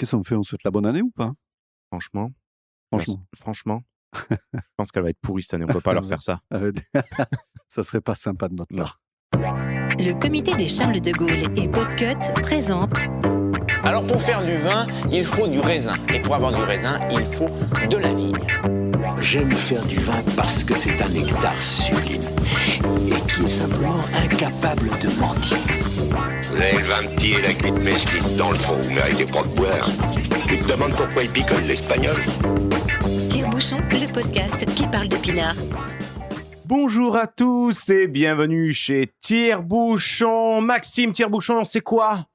Qu'est-ce qu'on fait? On souhaite la bonne année ou pas? Franchement, Franchement. je pense qu'elle va être pourrie cette année. On peut pas leur faire ça. Arrête. Ça serait pas sympa de notre Non. part. Le comité des Charles de Gaulle et Podcut présente Alors pour faire du vin, il faut du raisin. Et pour avoir du raisin, il faut de la vigne. J'aime faire du vin parce que c'est un nectar sublime et qui est simplement incapable de mentir. Vous avez le vin petit et la cuite mesquine dans le fond, vous méritez pas de boire. Tu te demandes pourquoi il picole l'espagnol? Tire-bouchon, le podcast qui parle de pinard. Bonjour à tous et bienvenue chez Tire-Bouchon. Maxime Tire-Bouchon, c'est quoi?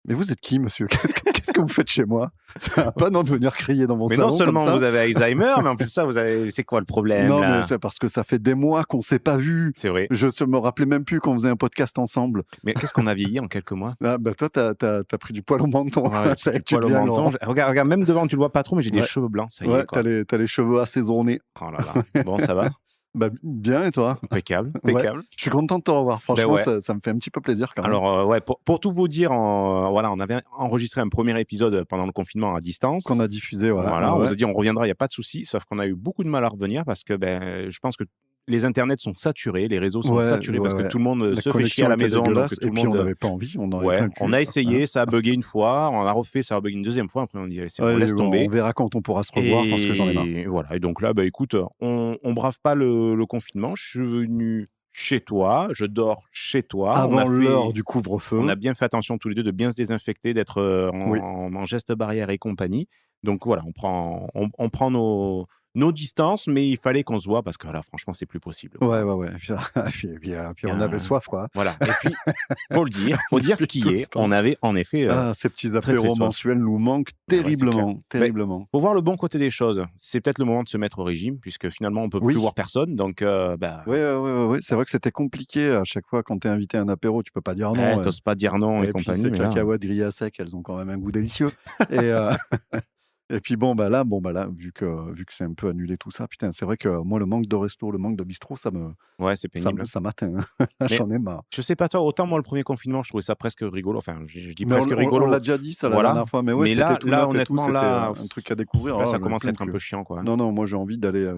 Mais vous êtes qui, monsieur? Qu'est-ce que vous faites chez moi? Ça va pas non de venir crier dans mon Mais salon non seulement comme ça. vous avez Alzheimer, mais en plus de ça, c'est quoi le problème Non, là? mais c'est parce que ça fait des mois qu'on s'est pas vus. C'est vrai. Je me rappelais même plus qu'on faisait un podcast ensemble. Mais qu'est-ce qu'on a vieilli en quelques mois? Ah, bah toi, t'as pris du poil au menton. Ouais, Ça y est, du tu poil au deviens menton. grand. Regarde, même devant, tu le vois pas trop, mais j'ai des Ouais. cheveux blancs, ça y Ouais, est. Quoi. t'as les cheveux assaisonnés. Oh là là. Bon, ça va? Bah, bien, et toi? Impeccable, Ouais. impeccable. Je suis content de te revoir. Franchement, ouais. ça me fait un petit peu plaisir quand même. Alors, ouais, pour tout vous dire, voilà, on avait enregistré un premier épisode pendant le confinement à distance. Qu'on a diffusé, Voilà, on ouais. vous a dit on reviendra, il n'y a pas de souci, sauf qu'on a eu beaucoup de mal à revenir parce que je pense que les internets sont saturés, les réseaux sont Ouais, saturés parce ouais. que tout le monde La se fait chier à la connexion était maison. Donc dégueulasse, tout et le puis on monde. n'avait pas envie, on aurait Ouais, plein le cul. on a essayé, ça a bugué une fois, on a refait, ça a bugué une deuxième fois, après on dit allez, c'est bon, Ouais, laisse bon, tomber. on verra quand on pourra se revoir parce que j'en ai marre. Et voilà, et donc là, écoute, on brave pas le confinement, je suis venu chez toi, je dors chez toi. Avant l'heure du couvre-feu. On a bien fait attention tous les deux de bien se désinfecter, d'être Oui. en geste barrière et compagnie. Donc voilà, on prend nos distances, mais il fallait qu'on se voit parce que là, franchement, c'est plus possible. Ouais. Puis on avait soif, quoi. Voilà. Et puis, faut dire ce qui Tout est. ce temps. On avait en effet. Ces petits très apéros soif. mensuels nous manquent Ouais, c'est terriblement, clair. terriblement. Faut voir le bon côté des choses. C'est peut-être le moment de se mettre au régime, puisque finalement, on peut Oui. plus voir personne. Donc, Ouais. C'est vrai que c'était compliqué à chaque fois quand t'es invité à un apéro, tu peux pas dire non. t'oses pas dire non et Et puis compagnie. ces mais là, cacahuètes grillées à sec, elles ont quand même un goût délicieux. Et, et puis là, vu que c'est un peu annulé tout ça, putain, c'est vrai que moi, le manque de resto, le manque de bistrot, ça ouais, c'est pénible. m'atteint. Mais- J'en ai marre. Je sais pas toi, autant moi, le premier confinement, je trouvais ça presque rigolo. Enfin, je dis Mais presque rigolo. on l'a déjà dit ça la Voilà. dernière fois, mais ouais, Mais c'était là, tout neuf et tout, honnêtement, c'était là, un truc à découvrir. Là, Oh, ça j'en ai commence à plein être un le peu cul. chiant, quoi. Non, moi j'ai envie d'aller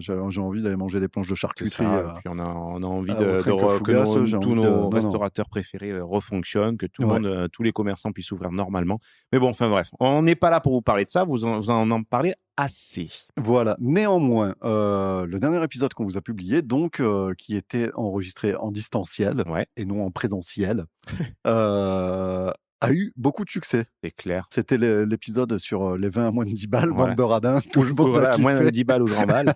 manger des planches de C'est charcuterie. ça. Et puis on a envie au que Trinque-Fougasse, j'ai tous envie de- nos non. restaurateurs préférés refonctionnent, que tout le Ouais. monde, tous les commerçants puissent ouvrir normalement. Mais bon, enfin bref, on n'est pas là pour vous parler de ça, vous en parlez assez. Voilà. Néanmoins, le dernier épisode qu'on vous a publié, donc, qui était enregistré en distanciel Ouais, et non en présentiel, a eu beaucoup de succès. c'est clair. C'était l'épisode sur les vins à moins de 10 balles, Voilà. bande de radins, tout le monde a Voilà, moins de kiffé. 10 balles ou je remballe.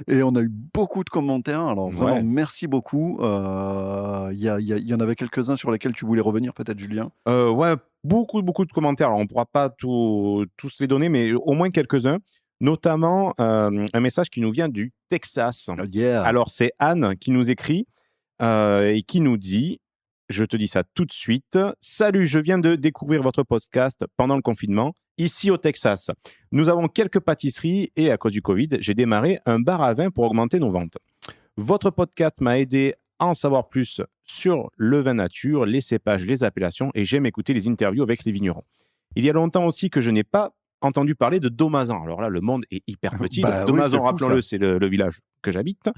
Et on a eu beaucoup de commentaires. Alors vraiment, Ouais. merci beaucoup. Il y en avait quelques-uns sur lesquels tu voulais revenir, peut-être, Julien. Ouais, beaucoup de commentaires. Alors, on ne pourra pas tous les donner, mais au moins quelques-uns. Notamment, un message qui nous vient du Texas. Yeah. Alors, c'est Anne qui nous écrit et qui nous dit, je te dis ça tout de suite, « Salut, je viens de découvrir votre podcast pendant le confinement, ici au Texas. Nous avons quelques pâtisseries et à cause du Covid, j'ai démarré un bar à vin pour augmenter nos ventes. Votre podcast m'a aidé à en savoir plus sur le vin nature, les cépages, les appellations et j'aime écouter les interviews avec les vignerons. Il y a longtemps aussi que je n'ai pas entendu parler de Domazan. Alors là, le monde est hyper petit. Bah oui, Domazan, c'est fou, rappelons-le, c'est le village que j'habite.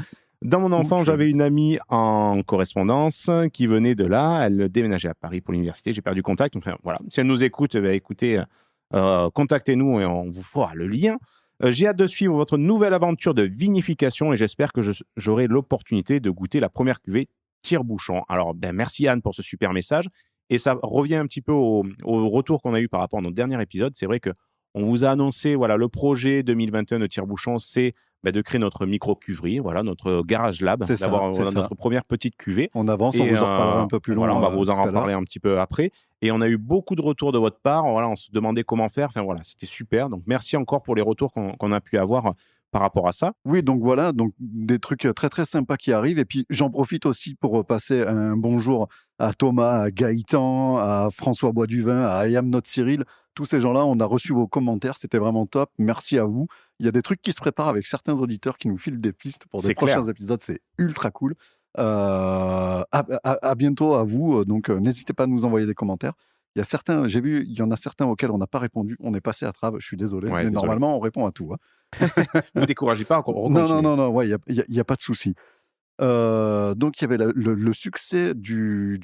Dans mon enfance, Ok. j'avais une amie en correspondance qui venait de là. Elle déménageait à Paris pour l'université. J'ai perdu contact. Enfin, voilà. Si elle nous écoute, écoutez, contactez-nous et on vous fera le lien. J'ai hâte de suivre votre nouvelle aventure de vinification et j'espère que j'aurai l'opportunité de goûter la première cuvée Tire-Bouchon. Alors, merci Anne pour ce super message. Et ça revient un petit peu au retour qu'on a eu par rapport à notre dernier épisode. C'est vrai qu'on vous a annoncé, voilà, le projet 2021 de Tire-Bouchon, c'est de créer notre micro-cuverie, voilà, notre garage lab, C'est ça, d'avoir c'est ça. notre première petite cuvée. On avance, on Et, vous en reparlera un peu plus loin. Voilà, on va vous en tout à reparler l'heure. un petit peu après. Et on a eu beaucoup de retours de votre part. Voilà, on se demandait comment faire. Enfin voilà, c'était super. Donc merci encore pour les retours qu'on a pu avoir par rapport à ça. Oui, donc voilà, donc des trucs très très sympas qui arrivent. Et puis j'en profite aussi pour passer un bonjour à Thomas, à Gaëtan, à François Boisduvin, à Ayam Not Cyril. Tous ces gens-là, on a reçu vos commentaires, c'était vraiment top. Merci à vous. Il y a des trucs qui se préparent avec certains auditeurs qui nous filent des pistes pour des C'est clair. prochains épisodes, c'est ultra cool. À bientôt à vous, donc n'hésitez pas à nous envoyer des commentaires. j'ai vu, il y en a certains auxquels on n'a pas répondu. On est passé à travers, je suis désolé, Ouais, mais désolé. normalement, on répond à tout. Hein. Ne vous découragez pas, on Non, continue. ouais, il y a pas de souci. Donc, il y avait le succès du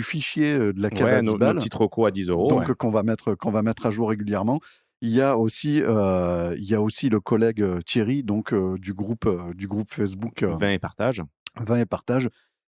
fichier de la cave Ouais, à 10 nos balles, petites recos à 10 €, donc ouais. qu'on va mettre à jour régulièrement. Il y a aussi le collègue Thierry, donc du groupe Facebook 20 et partage. 20 et partage,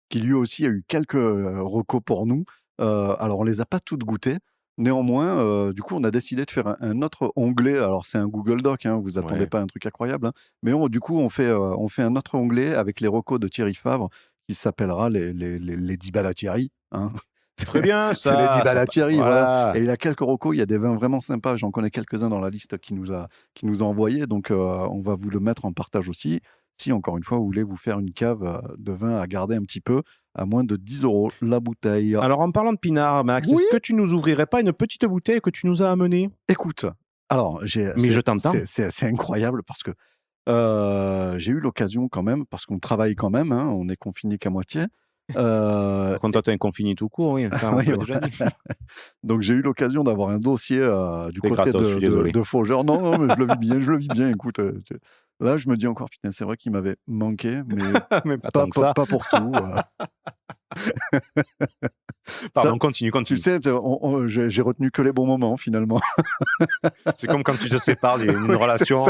qui lui aussi a eu quelques recos pour nous. Alors, on les a pas toutes goûtées. Néanmoins, du coup, on a décidé de faire un autre onglet. Alors, c'est un Google Doc, hein, vous attendez Ouais. pas à un truc incroyable, hein, mais du coup, on fait un autre onglet avec les recos de Thierry Favre qui s'appellera les 10 balles à Thierry. Hein. Très bien, C'est les 10 ça. balles à Thierry, voilà. Voilà. Et il y a quelques recos, il y a des vins vraiment sympas. J'en connais quelques-uns dans la liste qui nous a envoyé. Donc, on va vous le mettre en partage aussi. Si, encore une fois, vous voulez vous faire une cave de vin à garder un petit peu, à moins de 10 € la bouteille. Alors, en parlant de pinard, Max, Oui. est-ce que tu nous ouvrirais pas une petite bouteille que tu nous as amenée? Écoute, alors, Mais je t'entends. c'est incroyable parce que j'ai eu l'occasion quand même, parce qu'on travaille quand même, hein, on est confiné qu'à moitié. Par contre, toi, t'es un confiné tout court, oui, ça, on Oui, te l'a déjà dit. Donc, j'ai eu l'occasion d'avoir un dossier du C'est côté gratos, je suis désolé. de Faugère. Non, mais je le vis bien. Écoute, là, je me dis encore, putain, c'est vrai qu'il m'avait manqué, mais Mais pas tant que ça. pas pour tout. Pardon, Ça, continue. tu sais, j'ai retenu que les bons moments, finalement. C'est comme quand tu te sépares d'une relation.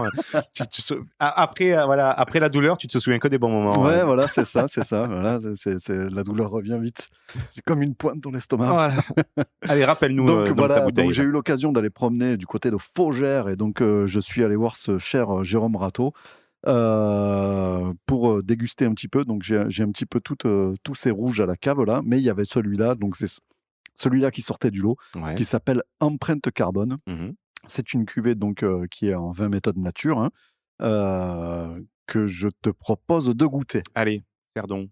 Après la douleur, tu te souviens que des bons moments. Ouais, voilà, c'est ça. Voilà, la douleur revient vite. J'ai comme une pointe dans l'estomac. Voilà. Allez, rappelle-nous Donc ta voilà, bouteille. donc j'ai eu l'occasion d'aller promener du côté de Faugère, et donc je suis allé voir ce cher Jérôme Rateau pour déguster un petit peu. Donc j'ai un petit peu tous ces rouges à la cave là, mais il y avait celui-là, donc c'est celui-là qui sortait du lot, Ouais. qui s'appelle Empreinte Carbone. Mhm. C'est une cuvée donc qui est en 20 méthodes nature, hein, que je te propose de goûter. Allez, Cerdon.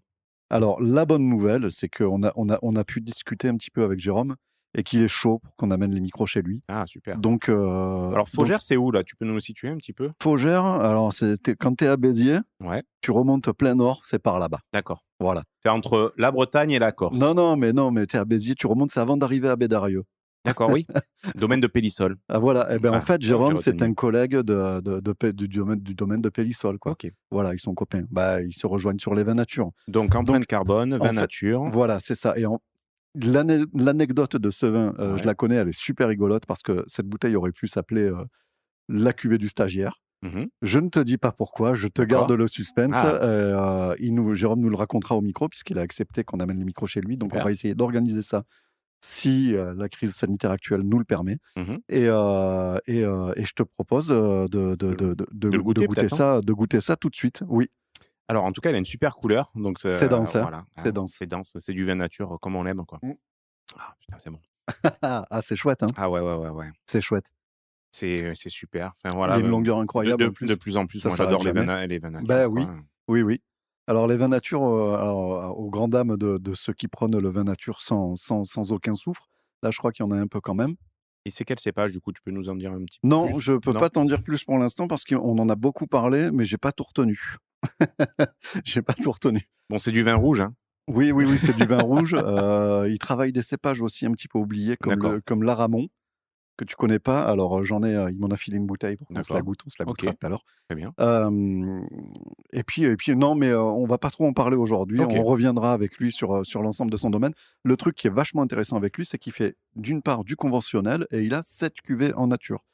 Alors, la bonne nouvelle, c'est qu'on a pu discuter un petit peu avec Jérôme et qu'il est chaud pour qu'on amène les micros chez lui. Ah, super. Donc, Alors, Faugère, c'est où, là? Tu peux nous le situer un petit peu? Faugère, alors quand tu es à Béziers, Ouais, tu remontes plein nord, c'est par là-bas. d'accord. Voilà. C'est entre la Bretagne et la Corse. Non, mais tu es à Béziers, tu remontes, c'est avant d'arriver à Bédarieux. D'accord, oui. Domaine de Pélissol. Ah, voilà, et ben en Ah, fait, j'ai Jérôme, c'est retenu. un collègue du domaine de Pélissol, quoi. Ok. Voilà, ils sont copains. Bah, ils se rejoignent sur les vins nature. Donc, empreinte Donc, carbone, en vin fait, nature. Voilà, c'est ça. Et l'anecdote de ce vin, Ouais. je la connais, elle est super rigolote parce que cette bouteille aurait pu s'appeler la cuvée du stagiaire. Mhm. Je ne te dis pas pourquoi, je te D'accord. garde le suspense. Ah. Jérôme nous le racontera au micro puisqu'il a accepté qu'on amène les micros chez lui. Donc, Super. on va essayer d'organiser ça si la crise sanitaire actuelle nous le permet. Mhm. Et je te propose de goûter, peut-être, de goûter ça tout de suite. Oui, Alors, en tout cas, elle a une super couleur. Donc, c'est dense. Hein. voilà. C'est dense. C'est dense. C'est du vin nature comme on l'aime, quoi. Mm. Ah, putain, c'est bon. Ah, c'est chouette. Hein. Ah, ouais. C'est chouette. C'est super. Enfin, Il voilà. y a une longueur incroyable. en plus. De plus en plus, Ça moi, s'arrête j'adore les jamais. vins nature. Ben oui. quoi. Oui. Alors, les vins nature, alors, aux grandes dames de ceux qui prônent le vin nature sans aucun soufre, là, je crois qu'il y en a un peu quand même. Et c'est quel cépage, du coup? Tu peux nous en dire un petit peu Non, plus? je peux Non pas t'en dire plus pour l'instant parce qu'on en a beaucoup parlé, mais j'ai pas tout retenu. J'ai pas tout retenu. Bon, c'est du vin rouge, hein? Oui, c'est du vin rouge. Il travaille des cépages aussi un petit peu oubliés, D'accord. comme l'Aramon, que tu connais pas. Alors, il m'en a filé une bouteille pour qu'on se la D'accord. goûte. On se la Ok. goûtera tout à l'heure. Très bien. Et puis, non, mais on va pas trop en parler aujourd'hui. Ok. On reviendra avec lui sur l'ensemble de son domaine. Le truc qui est vachement intéressant avec lui, c'est qu'il fait d'une part du conventionnel et il a 7 cuvées en nature.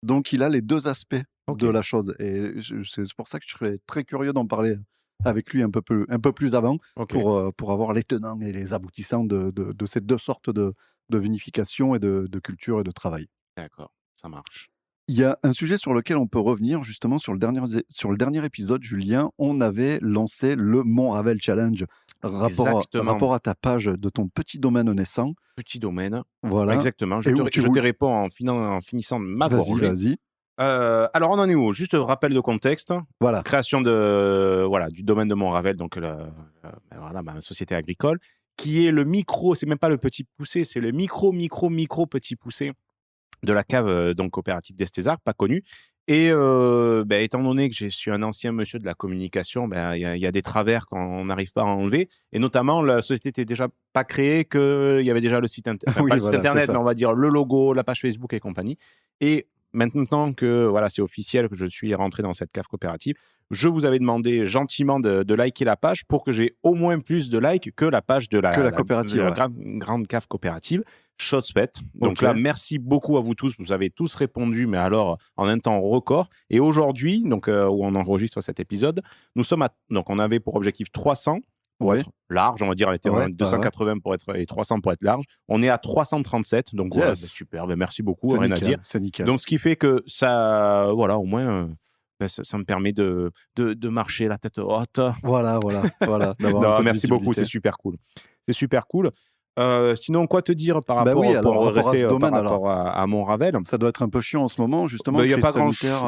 Donc, il a les deux aspects Ok. de la chose. Et c'est pour ça que je serais très curieux d'en parler avec lui un peu plus avant Ok. pour avoir les tenants et les aboutissants de ces deux sortes de vinification et de culture et de travail. D'accord, ça marche. Il y a un sujet sur lequel on peut revenir, justement, sur le dernier épisode, Julien. On avait lancé le Mont Ravel Challenge, Exactement. rapport à ta page de ton petit domaine naissant. Petit domaine. Voilà. Exactement. Je Et où te, tu je roules- te réponds en finissant de ma Vas-y, gorgée. vas-y. Alors, on en est où? Juste rappel de contexte. Voilà. Création du domaine de Montravel, donc la société agricole, qui est le micro, c'est même pas le petit poussé, c'est le micro petit poussé de la cave donc coopérative d'Estésarc, pas connue. Et étant donné que je suis un ancien monsieur de la communication, il y a des travers qu'on n'arrive pas à enlever. Et notamment, la société n'était déjà pas créée, qu'il y avait déjà le site internet, Oui, pas le site voilà, c'est internet, ça. mais on va dire le logo, la page Facebook et compagnie. Et maintenant que voilà, c'est officiel, que je suis rentré dans cette cave coopérative, je vous avais demandé gentiment de liker la page pour que j'ai au moins plus de likes que la page de Que la coopérative, de la ouais. grande cave coopérative. Chose faite. Donc Ok. là, merci beaucoup à vous tous. Vous avez tous répondu, mais alors en un temps record. Et aujourd'hui, donc où on enregistre cet épisode, nous sommes donc on avait pour objectif 300 pour Ouais. être large, on va dire, on était Ouais, en 280 pour être et 300 pour être large. On est à 337, donc voilà, Yes. super. Merci beaucoup, C'est rien à nickel. dire. C'est nickel. Donc ce qui fait que ça, voilà, au moins. Ça me permet de marcher la tête haute. Voilà. D'avoir un Non, peu de merci beaucoup, visibilité. c'est super cool. C'est super cool. Sinon, quoi te dire par Bah rapport, oui, alors, pour par rapport à rester ce domaine, par rapport à Montravel? Ça doit être un peu chiant en ce moment, justement. Bah, y a Crise pas grand sanitaire,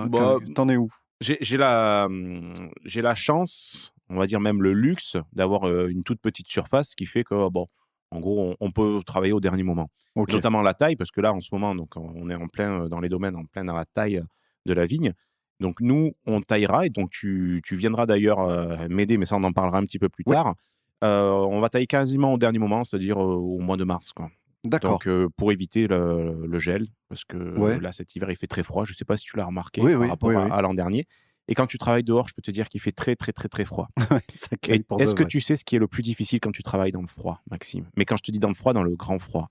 bah, t'en es où? j'ai la chance, on va dire même le luxe, d'avoir une toute petite surface, ce qui fait que, bon, en gros, on peut travailler au dernier moment. Ok. Notamment la taille, parce que là, en ce moment, donc, on est en plein dans les domaines, en plein dans la taille de la vigne. Donc, nous, on taillera, et donc tu viendras d'ailleurs m'aider, mais ça, on en parlera un petit peu plus Oui. tard. On va tailler quasiment au dernier moment, c'est-à-dire au mois de mars, quoi. D'accord. Donc, pour éviter le gel, parce que Ouais. là, cet hiver, il fait très froid. Je ne sais pas si tu l'as remarqué Oui, par oui, rapport oui, à, oui. à l'an dernier. Et quand tu travailles dehors, je peux te dire qu'il fait très, très, très, très froid. Ça Et caille pour de est-ce que vrai. tu sais ce qui est le plus difficile quand tu travailles dans le froid, Maxime? Mais quand je te dis dans le froid, dans le grand froid,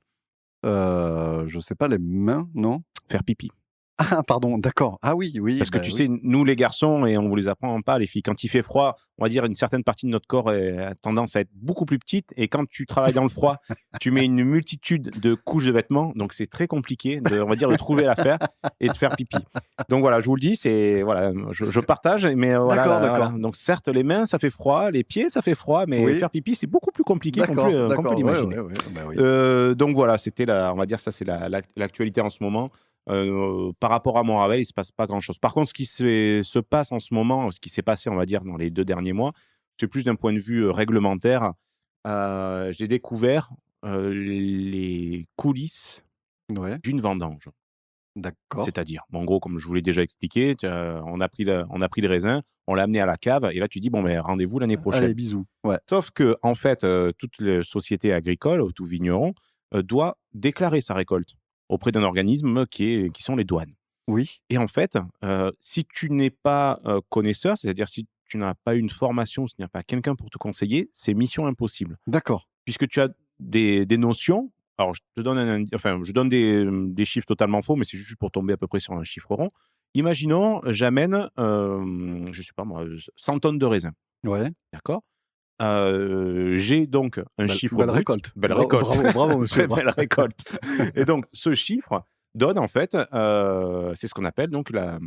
Je sais pas, les mains, non? faire pipi. Ah, pardon, d'accord. Ah oui, Parce que bah tu oui. sais, nous les garçons, et on vous les apprend pas, les filles, quand il fait froid, on va dire une certaine partie de notre corps a tendance à être beaucoup plus petite. Et quand tu travailles dans le froid, tu mets une multitude de couches de vêtements. Donc c'est très compliqué on va dire, de trouver l'affaire et de faire pipi. Donc voilà, je vous le dis, c'est voilà, je partage, mais voilà, D'accord. voilà. Donc certes, les mains, ça fait froid, les pieds, ça fait froid, mais Oui. faire pipi, c'est beaucoup plus compliqué qu'on D'accord, peut d'accord. Ouais, l'imaginer. bah oui. Donc voilà, c'était on va dire ça, c'est l'actualité en ce moment. Par rapport à Montravel, il se passe pas grand-chose. Par contre, ce qui se passe en ce moment, ce qui s'est passé, on va dire, dans les 2 derniers mois, c'est plus d'un point de vue réglementaire. J'ai découvert les coulisses Ouais, d'une vendange. d'accord. C'est-à-dire, en gros, comme je vous l'ai déjà expliqué, on a pris le raisin, on l'a amené à la cave, et là tu dis bon, ben rendez-vous l'année prochaine. Allez, bisous. Ouais. Sauf que en fait, toute les société agricole, tout vigneron, doit déclarer sa récolte auprès d'un organisme qui sont les douanes. Oui, Et en fait, si tu n'es pas connaisseur, c'est-à-dire si tu n'as pas une formation, s'il n'y a pas quelqu'un pour te conseiller, c'est mission impossible. d'accord. Puisque tu as des notions. Alors, je te donne je donne des chiffres totalement faux, mais c'est juste pour tomber à peu près sur un chiffre rond. Imaginons, j'amène, je sais pas moi, 100 tonnes de raisin, Ouais. d'accord? J'ai donc un chiffre Belle brut. récolte. Belle Bravo, récolte. bravo, monsieur. Très belle récolte. Et donc, ce chiffre donne en fait, c'est ce qu'on appelle donc la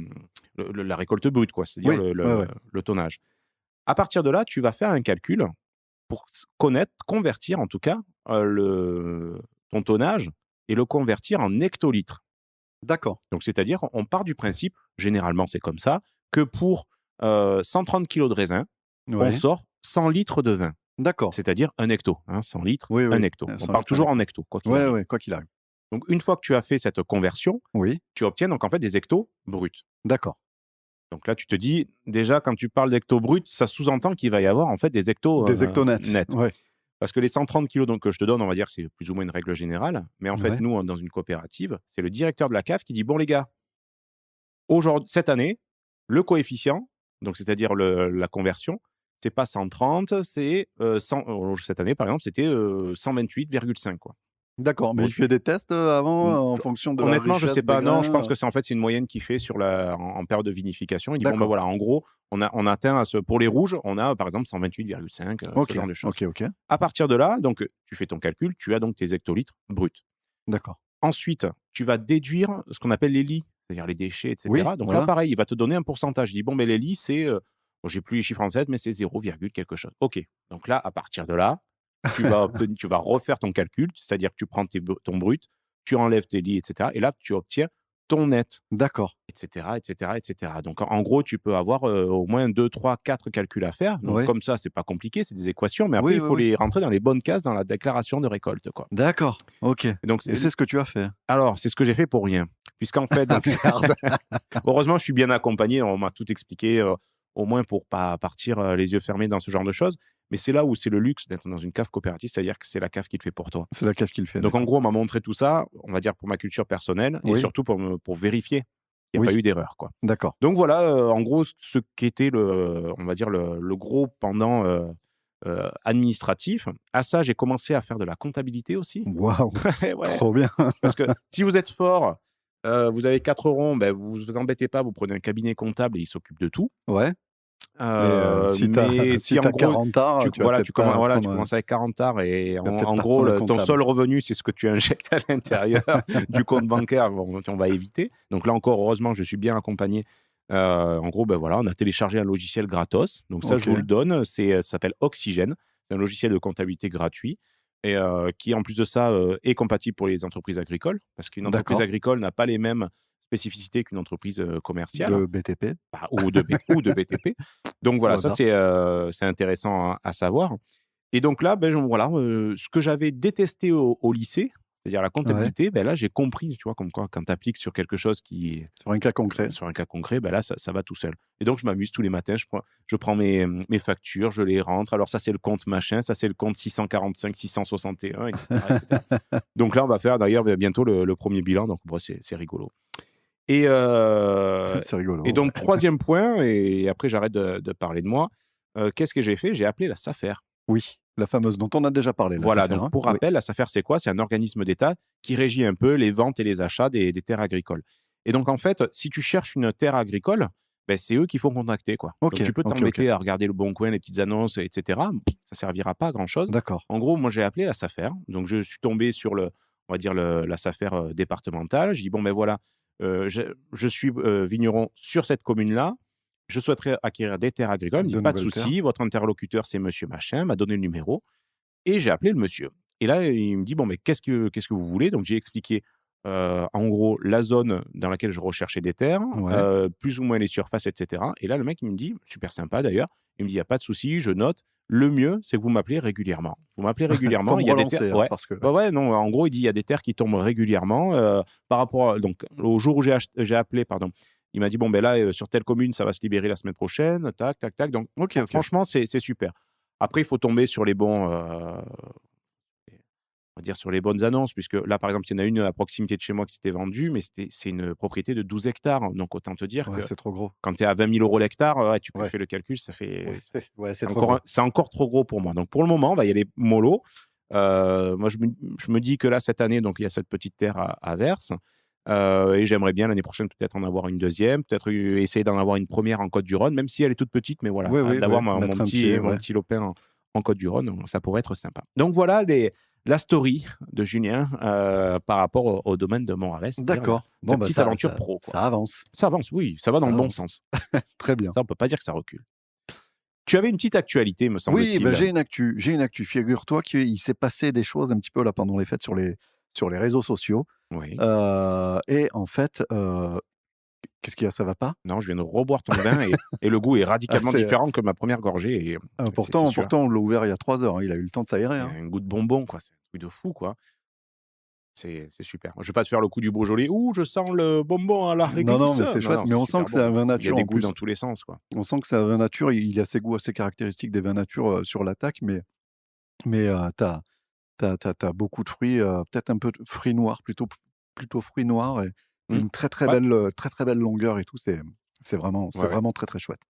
récolte brute, quoi, c'est-à-dire Oui, ouais. le tonnage. À partir de là, tu vas faire un calcul pour convertir en tout cas ton tonnage et le convertir en hectolitres. D'accord. Donc, c'est-à-dire, on part du principe, généralement c'est comme ça, que pour 130 kilos de raisin, on Ouais. sort 100 litres de vin. D'accord. C'est-à-dire 1 hecto. 100 litres, Oui, 1 oui. hecto. 100 On parle litres, toujours 1 en hecto, quoi qu'il Ouais, arrive. ouais, quoi qu'il arrive. Donc, une fois que tu as fait cette conversion, Oui, tu obtiens donc en fait des hectos bruts. d'accord. Donc là, tu te dis, déjà, quand tu parles d'hectos bruts, ça sous-entend qu'il va y avoir en fait des hectos Des hectonets. nets. Ouais. Parce que les 130 kilos donc, que je te donne, on va dire que c'est plus ou moins une règle générale. Mais en fait, Ouais. nous, dans une coopérative, c'est le directeur de la cave qui dit, bon les gars, cette année, le coefficient, donc c'est-à-dire la conversion, c'est pas 130, c'est 100. Cette année, par exemple, c'était 128,5, quoi. D'accord. Mais Bon, il fait des tests avant, Mm. en fonction de la Honnêtement, je richesse sais des pas. Non, je grains, pense que c'est une moyenne qu'il fait en période de vinification. Il dit bon ben D'accord. voilà, en gros, on atteint pour les rouges, on a par exemple 128,5, Ok, ce genre de choses. ok. À partir de là, donc tu fais ton calcul, tu as donc tes hectolitres bruts. D'accord. Ensuite, tu vas déduire ce qu'on appelle les lits, c'est-à-dire les déchets, etc. Oui, Donc voilà. là, pareil, il va te donner un pourcentage. Il dit bon ben les lits, c'est bon, j'ai plus les chiffres en tête, mais c'est 0, quelque chose. Ok. Donc là, à partir de là, tu vas refaire ton calcul, c'est-à-dire que tu prends ton brut, tu enlèves tes lits, etc. Et là, tu obtiens ton net, D'accord. etc., etc., etc. Donc, en gros, tu peux avoir au moins 2, 3, 4 calculs à faire. Donc, Ouais. comme ça, c'est pas compliqué, c'est des équations, mais après, Oui, il oui, faut oui. les rentrer dans les bonnes cases dans la déclaration de récolte, quoi. D'accord. OK. Et donc, Et c'est ce que tu as fait? alors, c'est ce que j'ai fait pour rien. Puisqu'en fait, Ah donc, merde! heureusement, je suis bien accompagné. On m'a tout expliqué, au moins pour pas partir les yeux fermés dans ce genre de choses. Mais c'est là où c'est le luxe d'être dans une cave coopérative, c'est-à-dire que c'est la cave qui le fait pour toi. C'est la cave qui le fait, Donc, en d'accord. gros, on m'a montré tout ça, on va dire pour ma culture personnelle et Oui, surtout pour vérifier qu'il n'y a oui, pas eu d'erreur, quoi. d'accord. Donc voilà, en gros, ce qu'était on va dire le gros pendant, administratif. À ça, j'ai commencé à faire de la comptabilité aussi. Waouh! Ouais, ouais, Trop bien. parce que si vous êtes fort, vous avez 4 ronds, ben, vous vous embêtez pas, vous prenez un cabinet comptable et il s'occupe de tout. Ouais, mais si tu Mais si si tu en gros, 40 arts, tu vas peut-être tu pas tu prendre, commences avec 40 arts et tu vas peut-être en pas gros, prendre un ton comptable. seul revenu, c'est ce que tu injectes à l'intérieur du compte bancaire. Bon, on va éviter. Donc là encore, heureusement, je suis bien accompagné. En gros, ben voilà, on a téléchargé un logiciel gratos. Donc ça, je vous le OK, donne. Ça s'appelle Oxygène. C'est un logiciel de comptabilité gratuit et qui, en plus de ça, est compatible pour les entreprises agricoles parce qu'une entreprise d'accord. agricole n'a pas les mêmes spécificités qu'une entreprise commerciale. De BTP, Bah, ou de BTP. Donc au voilà, ça hasard. c'est intéressant à savoir. Et donc là, ben, voilà, ce que j'avais détesté au lycée, c'est-à-dire la Ouais, comptabilité, ben là, j'ai compris, tu vois? Comme quoi, quand tu appliques sur quelque chose qui sur un cas concret. sur un cas concret, ben là, ça va tout seul. Et donc je m'amuse tous les matins, je prends mes factures, je les rentre. Alors ça, c'est le compte machin, ça, c'est le compte 645, 661 et cetera et cetera. Donc là, on va faire d'ailleurs bientôt le 1er bilan, donc bon, c'est rigolo. Et C'est rigolo, et ouais. donc 3e point et après j'arrête de parler de moi, qu'est-ce que j'ai fait? J'ai appelé la SAFER. Oui, la fameuse dont on a déjà parlé, la Voilà, SAFER, donc hein? pour Oui, rappel, la SAFER, c'est quoi? C'est un organisme d'État qui régit un peu les ventes et les achats des terres agricoles. Et donc en fait, si tu cherches une terre agricole, beh, c'est eux qu'il faut contacter, quoi. Donc OK, tu peux OK, OK. t'embêter à regarder Le Bon Coin, les petites annonces et cetera, ça servira pas à grand chose. D'accord. En gros, moi, j'ai appelé la SAFER, donc je suis tombé sur on va dire la SAFER, départementale. J'ai dit: «Bon, ben voilà, je suis, vigneron sur cette commune-là, je souhaiterais acquérir des terres agricoles». Elle me dit: De «Pas de nouvelles terres. souci, votre interlocuteur, c'est monsieur machin», m'a donné le numéro et j'ai appelé le monsieur. Et là, il me dit: «Bon, mais qu'est-ce que vous voulez?» Donc j'ai expliqué, en gros, la zone dans laquelle je recherchais des terres, Ouais. plus ou moins les surfaces et cetera. Et là, le mec, il me dit, super sympa d'ailleurs, il me dit: «Il y a pas de souci, je note. Le mieux, c'est que vous m'appelez régulièrement. Vous m'appelez Faut régulièrement, me il y a des terres». relancer, hein, Ouais. parce que Ouais, ouais, non, en gros, il dit: «Il y a des terres qui tombent régulièrement», par rapport à donc au jour où j'ai appelé, pardon, il m'a dit: «Bon, ben là, sur telle commune, ça va se libérer la semaine prochaine», tac, tac, tac. Donc OK, OK. franchement, c'est super. Après, il faut tomber sur les bons, on va dire sur les bonnes annonces, puisque là, par exemple, il y en a une à proximité de chez moi qui s'était vendue, mais c'est une propriété de 12 hectares. Donc autant te dire Ouais, que c'est trop gros. quand tu es à 20 000 € l'hectare, ouais, tu Ouais, fais le calcul, ça fait ouais, c'est c'est trop gros. c'est encore trop gros pour moi. Donc pour le moment, on va y aller mollo. Moi, je me dis que là, cette année, donc il y a cette petite terre à Verse, et j'aimerais bien l'année prochaine peut-être en avoir une deuxième, peut-être essayer d'en avoir une première en Côte-du-Rhône, même si elle est toute petite, mais voilà, Oui, oui, d'avoir ouais, mon mettre un pied, mon ouais. petit lopin en Côte-du-Rhône, donc ça pourrait être sympa. Donc voilà la story de Julien, par rapport au domaine de Montarès, c'est-à-dire D'accord. sa Bon, bah, petite ça aventure ça pro, quoi. ça avance, Ça avance, oui, ça va dans ça le bon avance. sens. Très bien. Ça, on peut pas dire que ça recule. Tu avais une petite actualité, me Oui, bah, semble-t-il. j'ai une actu. Figure-toi qu'il s'est passé des choses un petit peu là pendant les fêtes sur les réseaux sociaux, Oui. et en fait, qu'est-ce qu'il y a? Ça va pas? Non, je viens de reboire ton vin et le goût est Ah, radicalement c'est, différent que ma première gorgée et c'est pourtant sûr. pourtant on l'a ouvert il y a 3 heures, hein, il a eu le temps de s'aérer, Il y a hein. un goût de bonbon, quoi, c'est un truc de fou, quoi. C'est super. Je vais pas te faire le coup du Beaujolais: «Ouh, je sens le bonbon à la Non, non, mais réglisse». c'est Non, chouette, non, mais c'est on sent super que c'est bon. un vin Il y a nature des en goûts plus. dans tous les sens, quoi. On sent que c'est un vin nature, il a ses goûts assez caractéristiques des vins nature, sur l'attaque, mais tu as beaucoup de fruits, peut-être un peu de fruits noirs, plutôt fruits noirs et Mmh. une Ouais, très, très belle longueur et tout, ouais, c'est ouais. vraiment très, très chouette.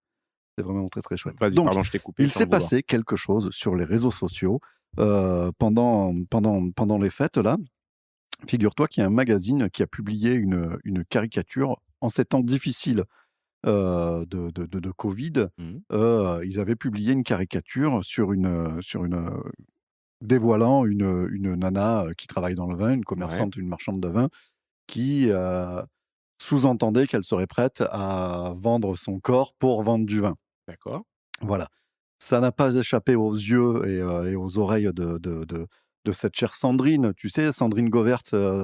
C'est vraiment très, très chouette. Vas-y, Donc, pardon, je t'ai coupé il sans le s'est vouloir. passé quelque chose sur les réseaux sociaux, pendant les fêtes là. Figure-toi qu'il y a un magazine qui a publié une caricature en ces temps difficiles, de Covid. Mmh. Ils avaient publié une caricature dévoilant une nana, qui travaille dans le vin, une Ouais, commerçante, une marchande de vin, qui, sous-entendait qu'elle serait prête à vendre son corps pour vendre du vin. d'accord. Voilà. Ça n'a pas échappé aux yeux et aux oreilles cette chère Sandrine, tu sais, Sandrine Govert,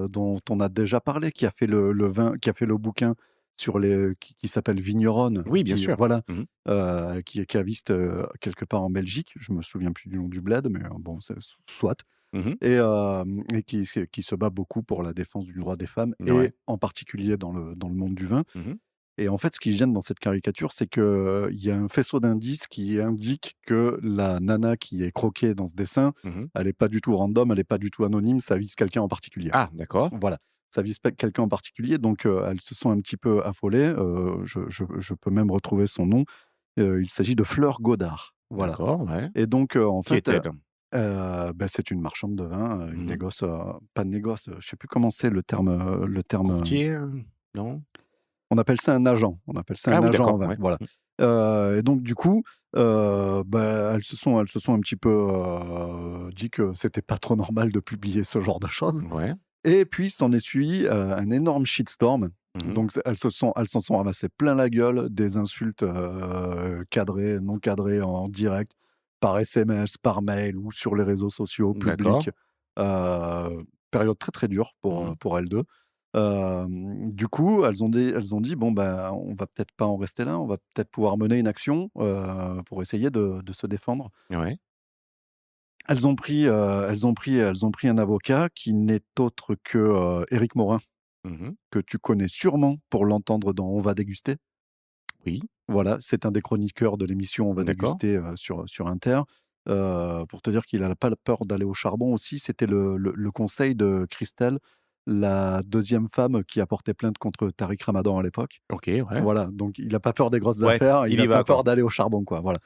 dont on a déjà parlé, qui a fait le vin, qui a fait le bouquin sur qui s'appelle Vigneronne, Oui, bien sûr. voilà, Mhm. qui est caviste quelque part en Belgique. Je me souviens plus du nom du bled, mais bon, soit. Mhm. Et qui se bat beaucoup pour la défense du droit des femmes, Ouais. et en particulier dans le monde du vin. Mhm. Et en fait, ce qui gêne dans cette caricature, c'est qu'il y a un faisceau d'indices qui indique que la nana qui est croquée dans ce dessin, Mhm. elle n'est pas du tout random, elle n'est pas du tout anonyme, ça vise quelqu'un en particulier. Ah, d'accord. Voilà, ça vise pas quelqu'un en particulier, donc elles se sont un petit peu affolées. Je peux même retrouver son nom. Il s'agit de Fleur Godard. Voilà. D'accord, ouais. Et donc, en Qui fait, est-elle? c'est une marchande de vin, une Mhm. négoce, pas de négoce, je sais plus comment c'est le terme. Courtier, non? On appelle ça un agent. On appelle ça Ah un oui, agent en d'accord, vin. ouais. Voilà. Et donc, du coup, elles se sont un petit peu dit que c'était pas trop normal de publier ce genre de choses. Ouais. Et puis, s'en est suivi un énorme shitstorm. Mhm. Donc, elles s'en sont ramassées plein la gueule, des insultes cadrées, non cadrées, en direct, par SMS, par mail ou sur les réseaux sociaux D'accord. publics. Période très très dure Mhm. pour elles deux. Du coup, elles ont dit bon, ben, on va peut-être pas en rester là, on va peut-être pouvoir mener une action pour essayer de se défendre. Ouais. Elles ont pris un avocat qui n'est autre que Éric Morin, Mhm. que tu connais sûrement pour l'entendre dans On va déguster. Oui, Voilà, c'est un des chroniqueurs de l'émission On va d'accord. déguster sur Inter. Pour te dire qu'il n'a pas peur d'aller au charbon aussi, c'était le conseil de Christelle, la deuxième femme qui a porté plainte contre Tariq Ramadan à l'époque. Ok, ouais. Voilà, donc il n'a pas peur des grosses Ouais, affaires, il il y n'a va, pas peur quoi. d'aller au charbon, quoi. Voilà.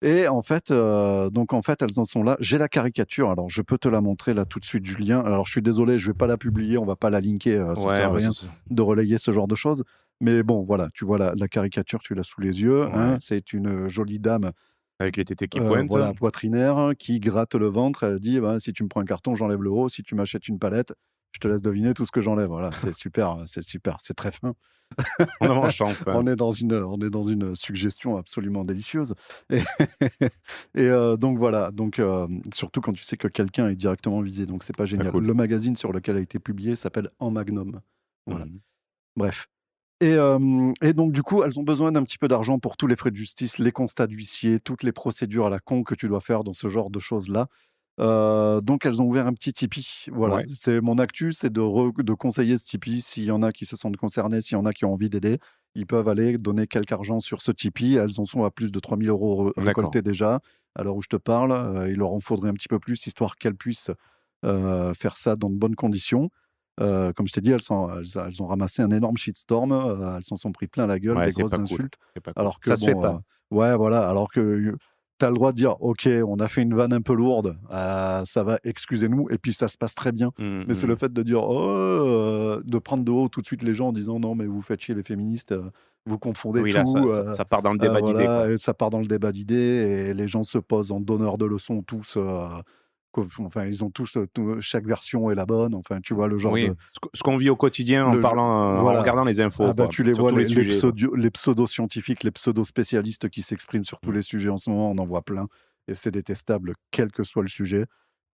Et en fait, elles en sont là. J'ai la caricature, alors je peux te la montrer là tout de suite, Julien. Alors je suis désolé, je vais pas la publier, on va pas la linker, ça Ouais, sert à bah, rien c'est ça. de relayer ce genre de choses. Mais bon, voilà, tu vois la caricature, tu l'as sous les yeux, hein. Ouais. C'est une jolie dame, Avec les tétés qui pointent. voilà, poitrinaire, qui gratte le ventre. Elle dit, bah, si tu me prends un carton, j'enlève l'euro. Si tu m'achètes une palette, je te laisse deviner tout ce que j'enlève. Voilà, c'est super, c'est très fin. On en mange enfin. On est dans une suggestion absolument délicieuse. Et, donc voilà, donc, surtout quand tu sais que quelqu'un est directement visé, donc c'est pas génial. cool. Le magazine sur lequel a été publié s'appelle En Magnum. Voilà. Mhm. Bref. Et donc du coup, elles ont besoin d'un petit peu d'argent pour tous les frais de justice, les constats d'huissier, toutes les procédures à la con que tu dois faire dans ce genre de choses-là. Donc elles ont ouvert un petit Tipeee. Voilà, Ouais. c'est mon actu, c'est de conseiller ce Tipeee. S'il y en a qui se sentent concernés, s'il y en a qui ont envie d'aider, ils peuvent aller donner quelque argent sur ce Tipeee. Elles en sont à plus de 3 000 € D'accord. récoltés déjà. À l'heure où je te parle, il leur en faudrait un petit peu plus, histoire qu'elles puissent faire ça dans de bonnes conditions. Comme je t'ai dit, elles ont ramassé un énorme shitstorm, elles s'en sont pris plein la gueule, Ouais, des c'est grosses pas cool. insultes. C'est pas cool. Alors que Ça se fait bon, pas. ouais, voilà, alors que tu as le droit de dire: «OK, on a fait une vanne un peu lourde, ça va, excusez-nous», et puis ça se passe très bien. Mhm, Mais c'est le mhm. fait de dire: «Oh», de prendre de haut tout de suite les gens en disant: «Non, mais vous faites chier les féministes, vous confondez Oui, là, tout», ça part dans le débat d'idées, voilà, quoi. et ça part dans le débat d'idées et les gens se posent en donneurs de leçons tous, enfin, ils ont tous, chaque version est la bonne, enfin, tu vois le genre Oui, de ce qu'on vit au quotidien en le parlant, en voilà. regardant les infos, Ah bah, quoi, tu les sur vois, tous les sujets, quoi. les pseudo-scientifiques, les pseudo-spécialistes qui s'expriment sur tous Mm. les sujets en ce moment, on en voit plein et c'est détestable, quel que soit le sujet.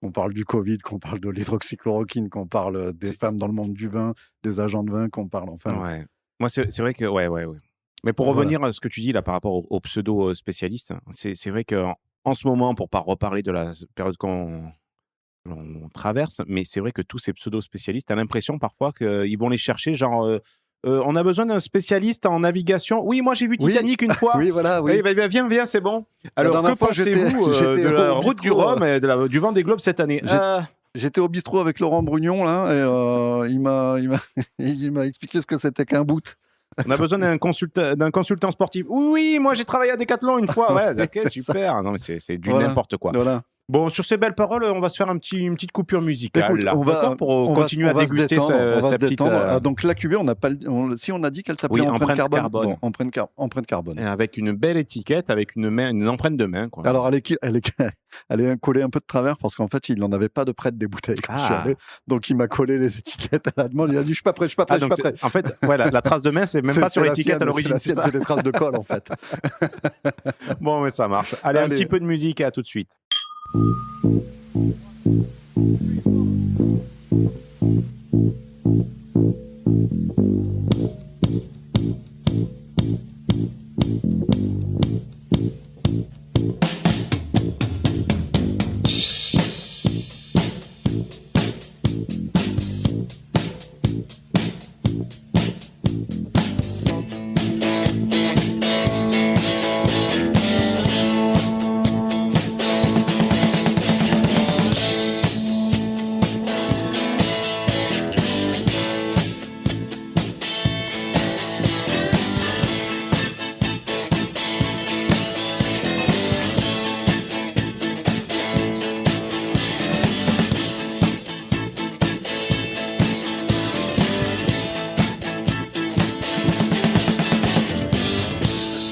Qu'on parle du Covid, qu'on parle de l'hydroxychloroquine, qu'on parle, des C'est- femmes dans le monde du vin, des agents de vin, qu'on parle enfin, Ouais. Moi, c'est vrai que ouais. Mais pour voilà. revenir à ce que tu dis là par rapport aux pseudo spécialistes, c'est vrai que en ce moment, pour pas reparler de la période qu'on traverse, mais c'est vrai que tous ces pseudo spécialistes, t'as l'impression parfois qu'ils vont les chercher, genre on a besoin d'un spécialiste en navigation. Oui, moi j'ai vu Oui, Titanic une fois. oui, voilà, oui. Eh ben, viens, c'est bon. La Alors que dernière fois, pensez-vous j'étais de la au route du bistrot, Rhum et du Vendée Globe cette année? J'ai j'étais au bistrot avec Laurent Brugnon là et il m'a il m'a expliqué ce que c'était qu'un boot. On a besoin d'un consultant sportif. Oui, moi j'ai travaillé à Decathlon une fois. Ouais, ok, C'est ça. super. Non, mais c'est du Voilà, n'importe quoi. voilà. Bon, sur ces belles paroles, on va se faire une petite coupure musicale Écoute, là, d'accord, pour continuer à déguster on va se sa petite. détendre. Ah, donc la cuvée, on n'a pas, si on a dit qu'elle s'appelait Oui, empreinte carbone. carbone. Bon, empreinte carbone. Avec une belle étiquette, avec une empreinte de main, quoi. Alors elle est collée un peu de travers parce qu'en fait il n'en avait pas de près des bouteilles quand je suis allé. Donc il m'a collé les étiquettes à la demande. Il a dit je suis pas prêt, je suis pas prêt, je suis donc pas prêt. en fait, ouais, la trace de main, c'est même pas sur la l'étiquette à sienne, l'origine. c'est C'est la sienne, ça. c'est des traces de colle en fait. Bon, mais ça marche. Allez, un Allez. petit peu de musique et à tout de suite.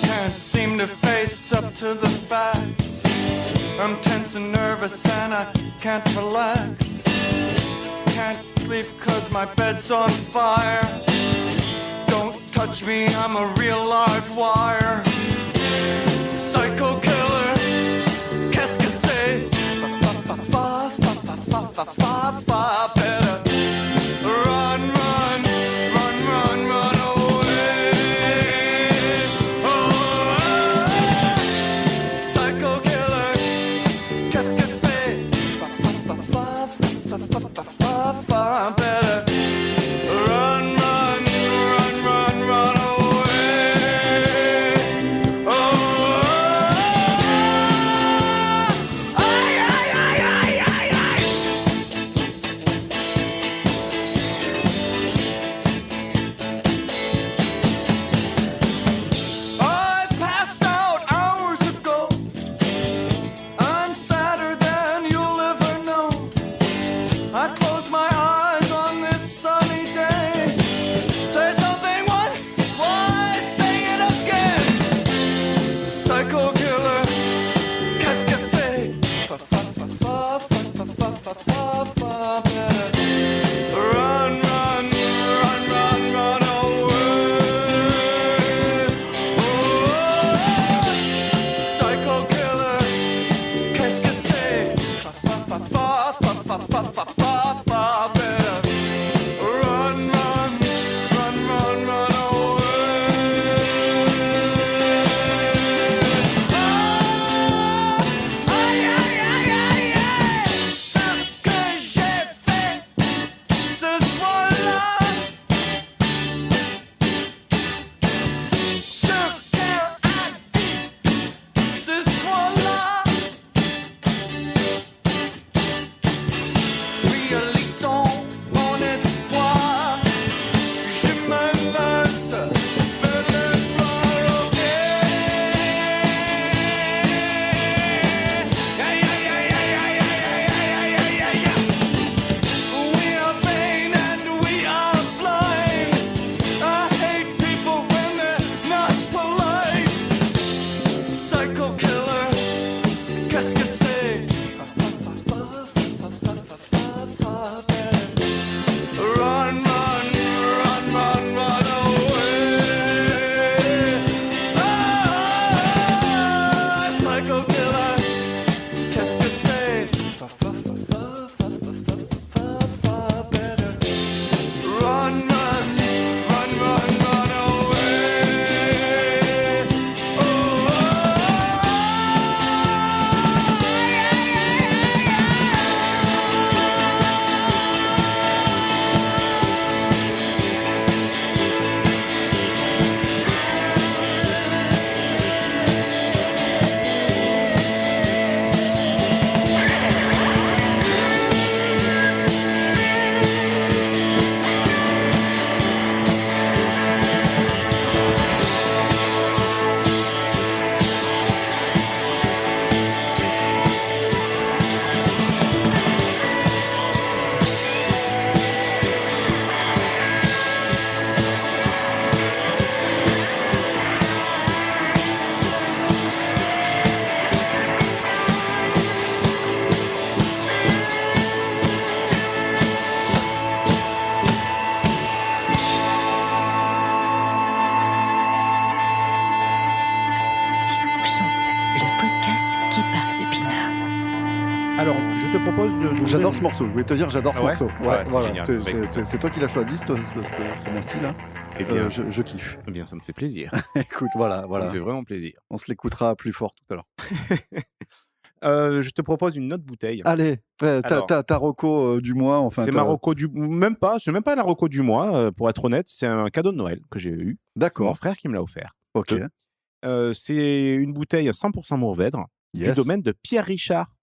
Can't seem to face up to the facts. I'm tense and nervous and I can't relax. Can't sleep cause my bed's on fire. Don't touch me, I'm a real live wire. Psycho killer, qu'est-ce que c'est? Better run, run, run, run, run away. Oh, psycho killer, qu'est-ce que c'est? Better run, run, run, run, run away. je te propose d'ouvrir J'adore ce une- morceau, je voulais te dire, j'adore ce Ah ouais morceau. Ouais, c'est voilà, génial. c'est Bah, écoute. c'est toi qui l'as choisi, ce morceau-là. Eh bien, Je kiffe. eh bien, ça me fait plaisir. Écoute, voilà, Ça me voilà. fait vraiment plaisir. On se l'écoutera plus fort tout à l'heure. Je te propose une autre bouteille. Allez, Alors, ta reco du mois, enfin, c'est ma reco du... c'est même pas la reco du mois, pour être honnête. C'est un cadeau de Noël que j'ai eu. C'est mon D'accord, frère qui me l'a offert. ok, C'est une bouteille à 100% Mourvèdre du yes. domaine de Pierre Richard.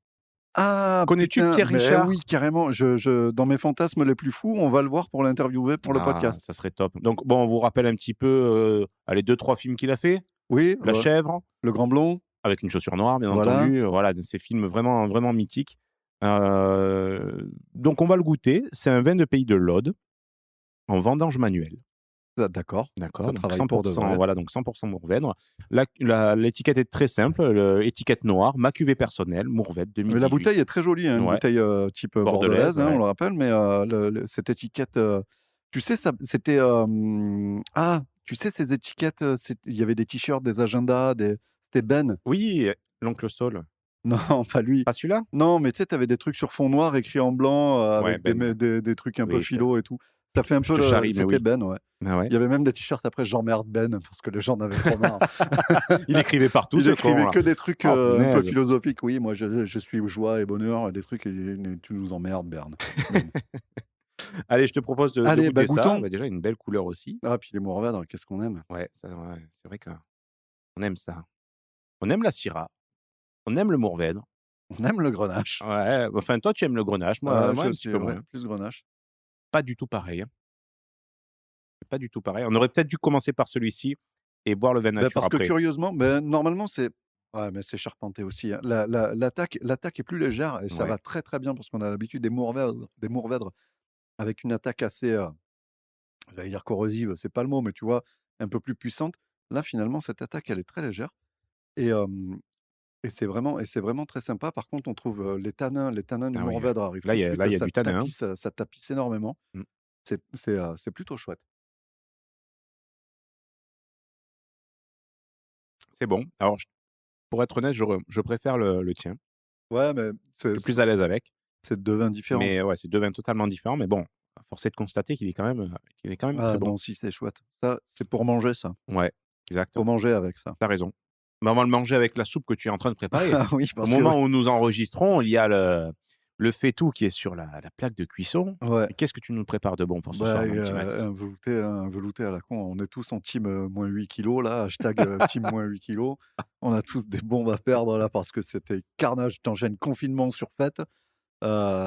Ah, Connais-tu putain, Pierre mais Richard? oui, carrément. Dans mes fantasmes les plus fous, on va le voir pour l'interviewer pour le podcast. Ça serait top. Donc, bon, on vous rappelle un petit peu les 2-3 films qu'il a fait. Oui, La chèvre, le Grand Blond. avec une chaussure noire, bien Voilà. entendu. Voilà, ces films vraiment, vraiment mythiques. Donc, on va le goûter. C'est un vin de pays de l'Aude, en vendange manuelle. Ah, d'accord. D'accord. Ça Donc travaille pour de 100%, vrai. voilà, donc 100% Mourvèdre. L'étiquette est très simple. Étiquette noire, ma cuvée personnelle, Mourvèdre 2018. Mais la bouteille est très jolie, hein, une Ouais. bouteille type Bordelaise, bordelaise, hein, ouais. on le rappelle, mais cette étiquette, tu sais, ça, c'était. Tu sais, ces étiquettes, il y avait des t-shirts, des agendas, c'était Ben. Oui, l'oncle Saul. Non, pas lui. Pas celui-là? Non, mais tu sais, tu avais des trucs sur fond noir écrits en blanc Ouais, avec Ben. des trucs un peu Oui, philo et tout. Ça fait un je peu te charrie, mais c'était oui. Ben, ouais. Ah ouais. Il y avait même des t-shirts après j'emmerde Ben parce que les gens en avaient trop marre. Il écrivait partout, Il ce écrivait con-là. que des trucs Oh, un peu punaise. philosophiques. Oui, moi je suis joie et bonheur, des trucs et tu nous emmerdes, Berne. Allez, je te propose de Allez, goûter ça. goûtons. Bah, déjà, une belle couleur aussi. Ah, puis les Mourvèdre, qu'est-ce qu'on aime. Ouais, c'est vrai qu'on aime ça. On aime la Syrah. On aime le Mourvèdre. On aime le Grenache. Ouais, enfin, toi, tu aimes le Grenache. Moi, Je un petit suis peu ouais, moins. plus Grenache. Pas du tout pareil. Hein. C'est pas du tout pareil. On aurait peut-être dû commencer par celui-ci et boire le vin nature Parce que après. curieusement, normalement c'est ouais, mais c'est charpenté aussi, hein. L'attaque est plus légère et ça Ouais. va très très bien parce qu'on a l'habitude des Mourvèdres avec une attaque assez, j'allais dire corrosive, c'est pas le mot, mais tu vois, un peu plus puissante. Là, finalement, cette attaque, elle est très légère et c'est vraiment très sympa. Par contre, on trouve, les tanins du Ah oui, ouais. Mourvèdre arrivent Là, tout il de y a, suite, là, il y a ça du tanin. ça tapisse énormément. Mm. C'est plutôt chouette. C'est bon. Alors, pour être honnête, je préfère le tien. Ouais, mais Je suis plus à l'aise avec. c'est 2 vins différents. Mais ouais, c'est deux vins totalement différents. Mais bon, force est de constater qu'il est quand même Ah très bon. non, si, c'est chouette. Ça, c'est pour manger ça. Ouais, exact. Faut manger avec ça. T'as raison. Mais on va le manger avec la soupe que tu es en train de préparer. Ah oui, Au parce que moment où nous enregistrons, il y a le faitout qui est sur la plaque de cuisson. ouais. Et qu'est-ce que tu nous prépares de bon pour ce soir, mon petit Max? Un velouté à la con. On est tous en team moins 8 kilos là, hashtag team moins 8 kilos. On a tous des bombes à perdre là parce que c'était carnage. T'enchaînes confinement sur fête.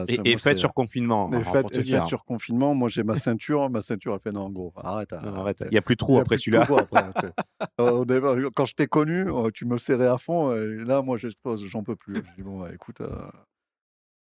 Et fête sur confinement, Et hein, fête, pour te dire. sur confinement. Moi j'ai ma ceinture elle fait non, gros, arrête. Non, arrête. Il il n'y a plus de trou y a après plus de celui-là. trou après. Au départ, quand je t'ai connu, tu me serrais à fond. Et là, moi j'explose, j'en peux plus. Je dis bon, bah, écoute,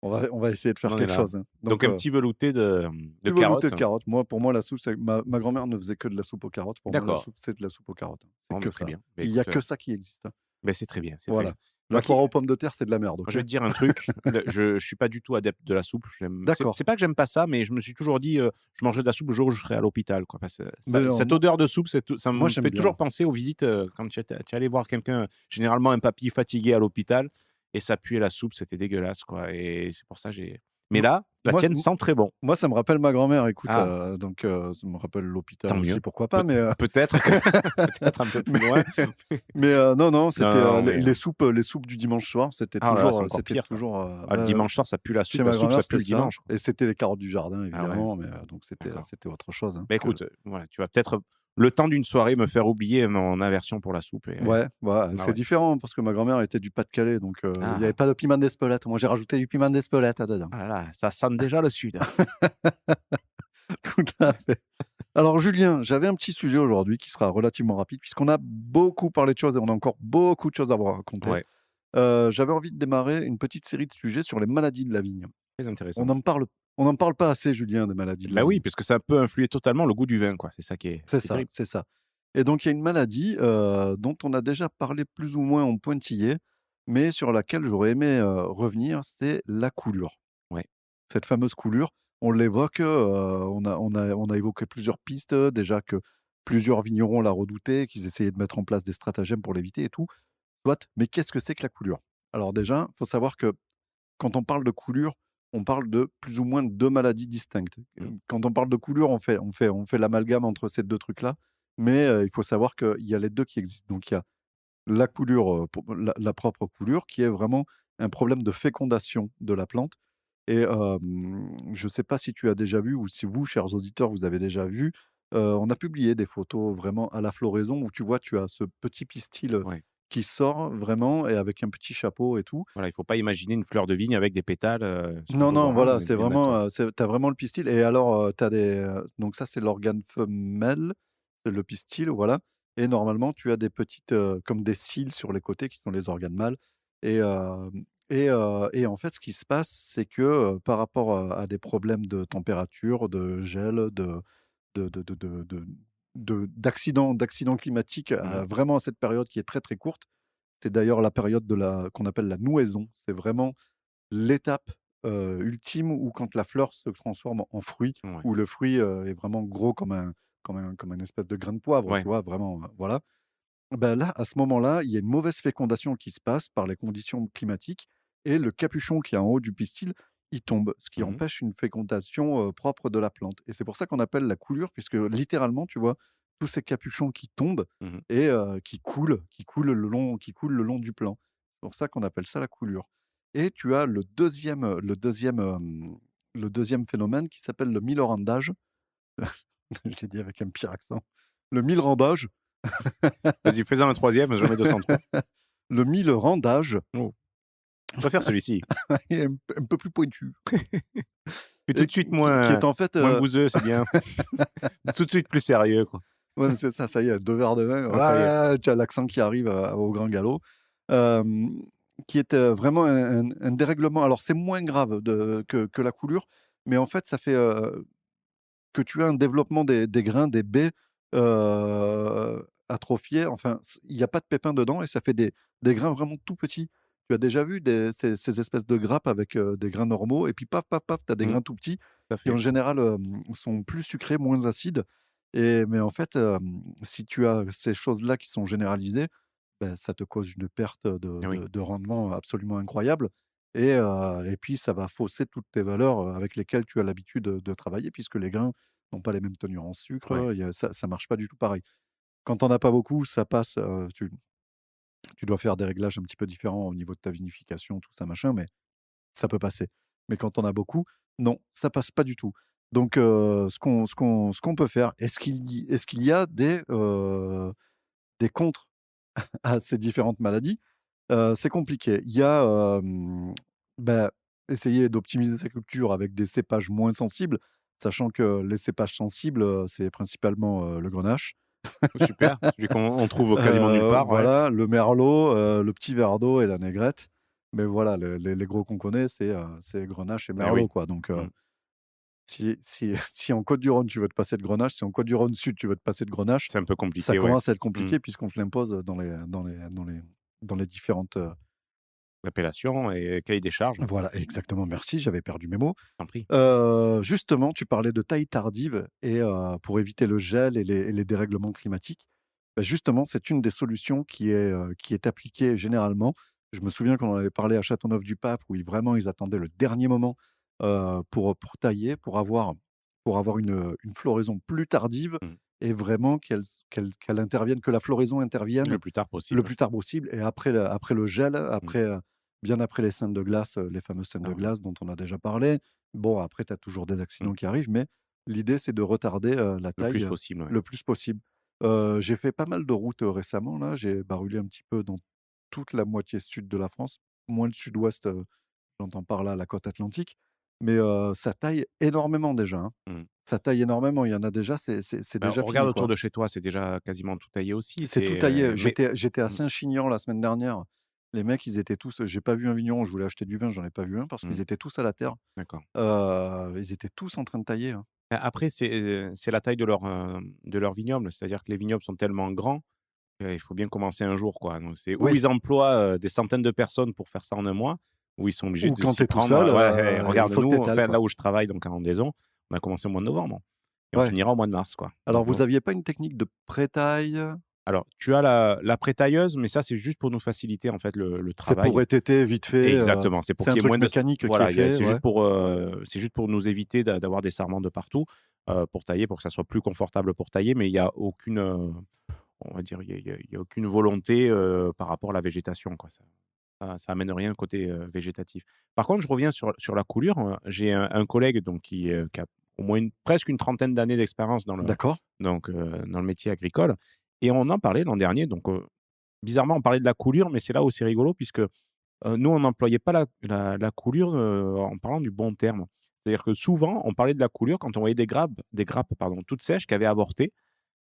on va essayer de faire On est quelque là. chose, hein. Donc un petit velouté de petit velouté carottes. de carottes. Pour moi, la soupe, ma grand-mère ne faisait que de la soupe aux carottes. Pour moi, la D'accord. soupe, c'est de la soupe aux carottes. C'est Bon, que bah, très ça. bien. Bah, Il n'y a écoute, que ça qui existe. bah, c'est très bien. C'est très Voilà. bien. La Moi qui- poire aux pommes de terre, c'est de la merde. Moi, ok je vais te dire un truc. Je suis pas du tout adepte de la soupe. D'accord. C'est pas que j'aime pas ça, mais je me suis toujours dit, je mangerai de la soupe le jour où je serai à l'hôpital, quoi. Parce que Mais non, cette moi- odeur de soupe, ça me moi, j'aime fait bien. toujours penser aux visites quand tu allais voir quelqu'un, généralement un papy fatigué à l'hôpital, et ça puait la soupe, c'était dégueulasse, quoi. Et c'est pour ça j'ai. Mais là, la Moi, tienne sent très bon. Moi, ça me rappelle ma grand-mère. Écoute, Ah. donc ça me rappelle l'hôpital Tant aussi, mieux. pourquoi pas. Mais, Peut-être, peut-être un peu plus loin. non, c'était Non, mais- les soupes du dimanche soir. C'était Ah là là, toujours, c'est encore c'était pire, ça. toujours. Le dimanche soir, ça pue la Chez soupe. ma La soupe, grand-mère, ça pue le c'était dimanche. Et c'était les carottes du jardin, Ah ouais. évidemment. Mais donc D'accord. c'était autre chose, hein. Bah écoute, voilà, tu vas peut-être le temps d'une soirée me faire oublier mon aversion pour la soupe. Et, Ouais, c'est ouais. différent parce que ma grand-mère était du Pas-de-Calais, donc il n'y Ah. avait pas de piment d'Espelette. Moi, j'ai rajouté du piment d'Espelette dedans. Ah là là, ça sent déjà le sud. Tout à fait. Alors, Julien, j'avais un petit sujet aujourd'hui qui sera relativement rapide puisqu'on a beaucoup parlé de choses et on a encore beaucoup de choses à vous raconter. Ouais, J'avais envie de démarrer une petite série de sujets sur les maladies de la vigne. très intéressant. On n'en parle pas assez, Julien, des maladies de la Bah oui, vigne. parce que ça peut influer totalement le goût du vin, quoi. C'est ça qui est, C'est qui est ça, terrible. c'est ça. Et donc, il y a une maladie dont on a déjà parlé plus ou moins en pointillé, mais sur laquelle j'aurais aimé revenir, c'est la coulure. Ouais. Cette fameuse coulure, on l'évoque, on a évoqué plusieurs pistes, déjà que plusieurs vignerons la redoutaient, qu'ils essayaient de mettre en place des stratagèmes pour l'éviter et tout. Soit, mais qu'est-ce que c'est que la coulure? Alors déjà, il faut savoir que quand on parle de coulure, on parle de plus ou moins 2 maladies distinctes. Mmh. Quand on parle de coulure, on fait l'amalgame entre ces 2 trucs-là, mais il faut savoir qu'il y a les 2 qui existent. Donc il y a la coulure, pour la propre coulure qui est vraiment un problème de fécondation de la plante et je ne sais pas si tu as déjà vu ou si vous, chers auditeurs, vous avez déjà vu, on a publié des photos vraiment à la floraison où tu vois, tu as ce petit pistil, Ouais. qui sort vraiment et avec un petit chapeau et tout. Voilà, il faut pas imaginer une fleur de vigne avec des pétales, sur Non, le non, rebord, hein, voilà, on est c'est bien vraiment, d'accord. tu as vraiment le pistil et alors, tu as des, donc ça, c'est l'organe femelle, c'est le pistil, voilà et normalement, tu as des petites, comme des cils sur les côtés qui sont les organes mâles et et en fait, ce qui se passe, c'est que, par rapport, à des problèmes de température, de gel, d'accidents climatiques, Mmh. vraiment à cette période qui est très, très courte. C'est d'ailleurs la période de la qu'on appelle la nouaison. C'est vraiment l'étape, ultime où quand la fleur se transforme en fruit, Ouais. où le fruit, est vraiment gros comme un espèce de grain de poivre, Ouais. tu vois? Vraiment, voilà. Ben là, à ce moment-là, il y a une mauvaise fécondation qui se passe par les conditions climatiques et le capuchon qui est en haut du pistil, il tombe, ce qui Mmh. empêche une fécondation, propre de la plante et c'est pour ça qu'on appelle la coulure puisque littéralement, tu vois, tous ces capuchons qui tombent Mmh. et qui coulent le long du plant. C'est pour ça qu'on appelle ça la coulure et tu as le deuxième phénomène qui s'appelle le millerandage. Je l'ai dit avec un pire accent. Le millerandage. Vas-y, fais-en un troisième, j'en mets 200 trous. Le millerandage Oh, je préfère celui-ci. est un peu plus pointu Puis tout et de suite qui est en fait, moins bouseux, c'est bien. Tout de suite plus sérieux, quoi. ouais, mais c'est ça, ça y est, 2 verres de vin, Ah, ça y est. tu as l'accent qui arrive, au grand galop, hem, qui est, vraiment un dérèglement. Alors c'est moins grave que la coulure, mais en fait, ça fait, que tu as un développement des grains, des baies, atrophiées, enfin, il y a pas de pépins dedans et ça fait des grains vraiment tout petits. Tu as déjà vu ces espèces de grappes avec, des grains normaux et puis paf, paf, paf, tu as des Mmh, grains tout petits tout à qui en fait. général, sont plus sucrés, moins acides mais en fait, si tu as ces choses-là qui sont généralisées, ça te cause une perte de Eh oui. de de rendement absolument incroyable et puis ça va fausser toutes tes valeurs, avec lesquelles tu as l'habitude de travailler puisque les grains n'ont pas les mêmes tenures en Ouais. sucre, ça marche pas du tout pareil. Quand tu en as pas beaucoup, ça passe, tu dois faire des réglages un petit peu différents au niveau de ta vinification, tout ça machin, mais ça peut passer. Mais quand on a beaucoup, non, ça passe pas du tout. Donc ce qu'on peut faire, est-ce qu'il y a des contres à ces différentes maladies? C'est compliqué. Il y a, bah, essayer d'optimiser sa culture avec des cépages moins sensibles, sachant que les cépages sensibles, c'est principalement, le grenache. Oh, super, celui qu'on trouve quasiment nulle part, ouais. Voilà, le merlot, le petit verdot et la négrette. Mais voilà, les gros qu'on connaît, c'est grenache et Eh oui. merlot, quoi. Donc, Mmh. si en Côte-du-Rhône, tu veux te passer de grenache, si en Côte-du-Rhône Sud, tu veux te passer de grenache, C'est un peu ça compliqué, ouais. commence à être Mmh. compliqué puisqu'on te l'impose dans les différentes, L'appellation et cahier des charges, voilà, exactement, merci, j'avais perdu mes mots. je t'en prie. Justement, tu parlais de taille tardive et pour éviter le gel et les dérèglements climatiques, justement, c'est une des solutions qui est appliquée généralement. Je me souviens qu'on en avait parlé à Châteauneuf-du-Pape où ils attendaient le dernier moment, pour tailler, pour avoir une floraison plus tardive Mmh. et vraiment qu'elle intervienne, que la floraison intervienne Le plus tard le possible. plus tard possible et après le gel, Mmh. bien après les scènes de glace, les fameuses scènes Ah de oui. glace dont on a déjà parlé. Bon, après, tu as toujours des Mmh. accidents qui arrivent, mais l'idée, c'est de retarder, la Le plus taille, possible, ouais. le plus possible. J'ai fait pas mal de routes, récemment là. J'ai barulé un petit peu dans toute la moitié sud de la France, moins le sud-ouest, j'entends par là la côte atlantique, mais ça taille énormément déjà, hein. Mmh. Ça taille énormément, il y en a déjà, c'est Bah, déjà regarde fini, autour quoi. de chez toi, c'est déjà quasiment tout taillé aussi, C'est tout c'est, taillé. mais J'étais à mmh, Saint-Chinian la semaine dernière. Les mecs, ils étaient tous j'ai pas vu un vigneron, je voulais acheter du vin, j'en ai pas vu un parce mmh, qu'ils étaient tous à la terre. d'accord. Ils étaient tous en train de tailler, hein. Après c'est la taille de leur vignoble, c'est-à-dire que les vignobles sont tellement grands, il faut bien commencer un jour, quoi. Donc c'est ou Oui, ils emploient, des centaines de personnes pour faire ça en un mois, ou ils sont obligés ou de quand tu s'y es tout prendre, seul, ouais, il regarde faut que nous, tu étales, enfin quoi. là où je travaille donc en Rendaison, on a commencé au mois de novembre et on Ouais. finira au mois de mars, quoi. Alors Donc vous aviez pas une technique de pré-taille? Alors, tu as la prétailleuse, mais ça, c'est juste pour nous faciliter en fait le C'est travail. pour étêter vite fait. Exactement, c'est pour C'est un qu'il y ait truc moins de mécanique qui voilà, est fait. c'est Ouais. juste pour nous éviter d'avoir des sarments de partout, pour tailler, pour que ça soit plus confortable pour tailler, mais il y a aucune, on va dire, il y a aucune volonté, par rapport à la végétation, quoi. Ça amène rien côté, végétatif. Par contre, je reviens sur la coulure, j'ai un collègue donc qui a au moins presque une trentaine d'années d'expérience D'accord. dans le métier agricole et on en parlait l'an dernier donc bizarrement, on parlait de la coulure, mais c'est là où c'est rigolo puisque, nous, on n'employait pas la coulure, en parlant du bon terme. C'est-à-dire que souvent, on parlait de la coulure quand on voyait des grappes, pardon, toutes sèches qui avaient avorté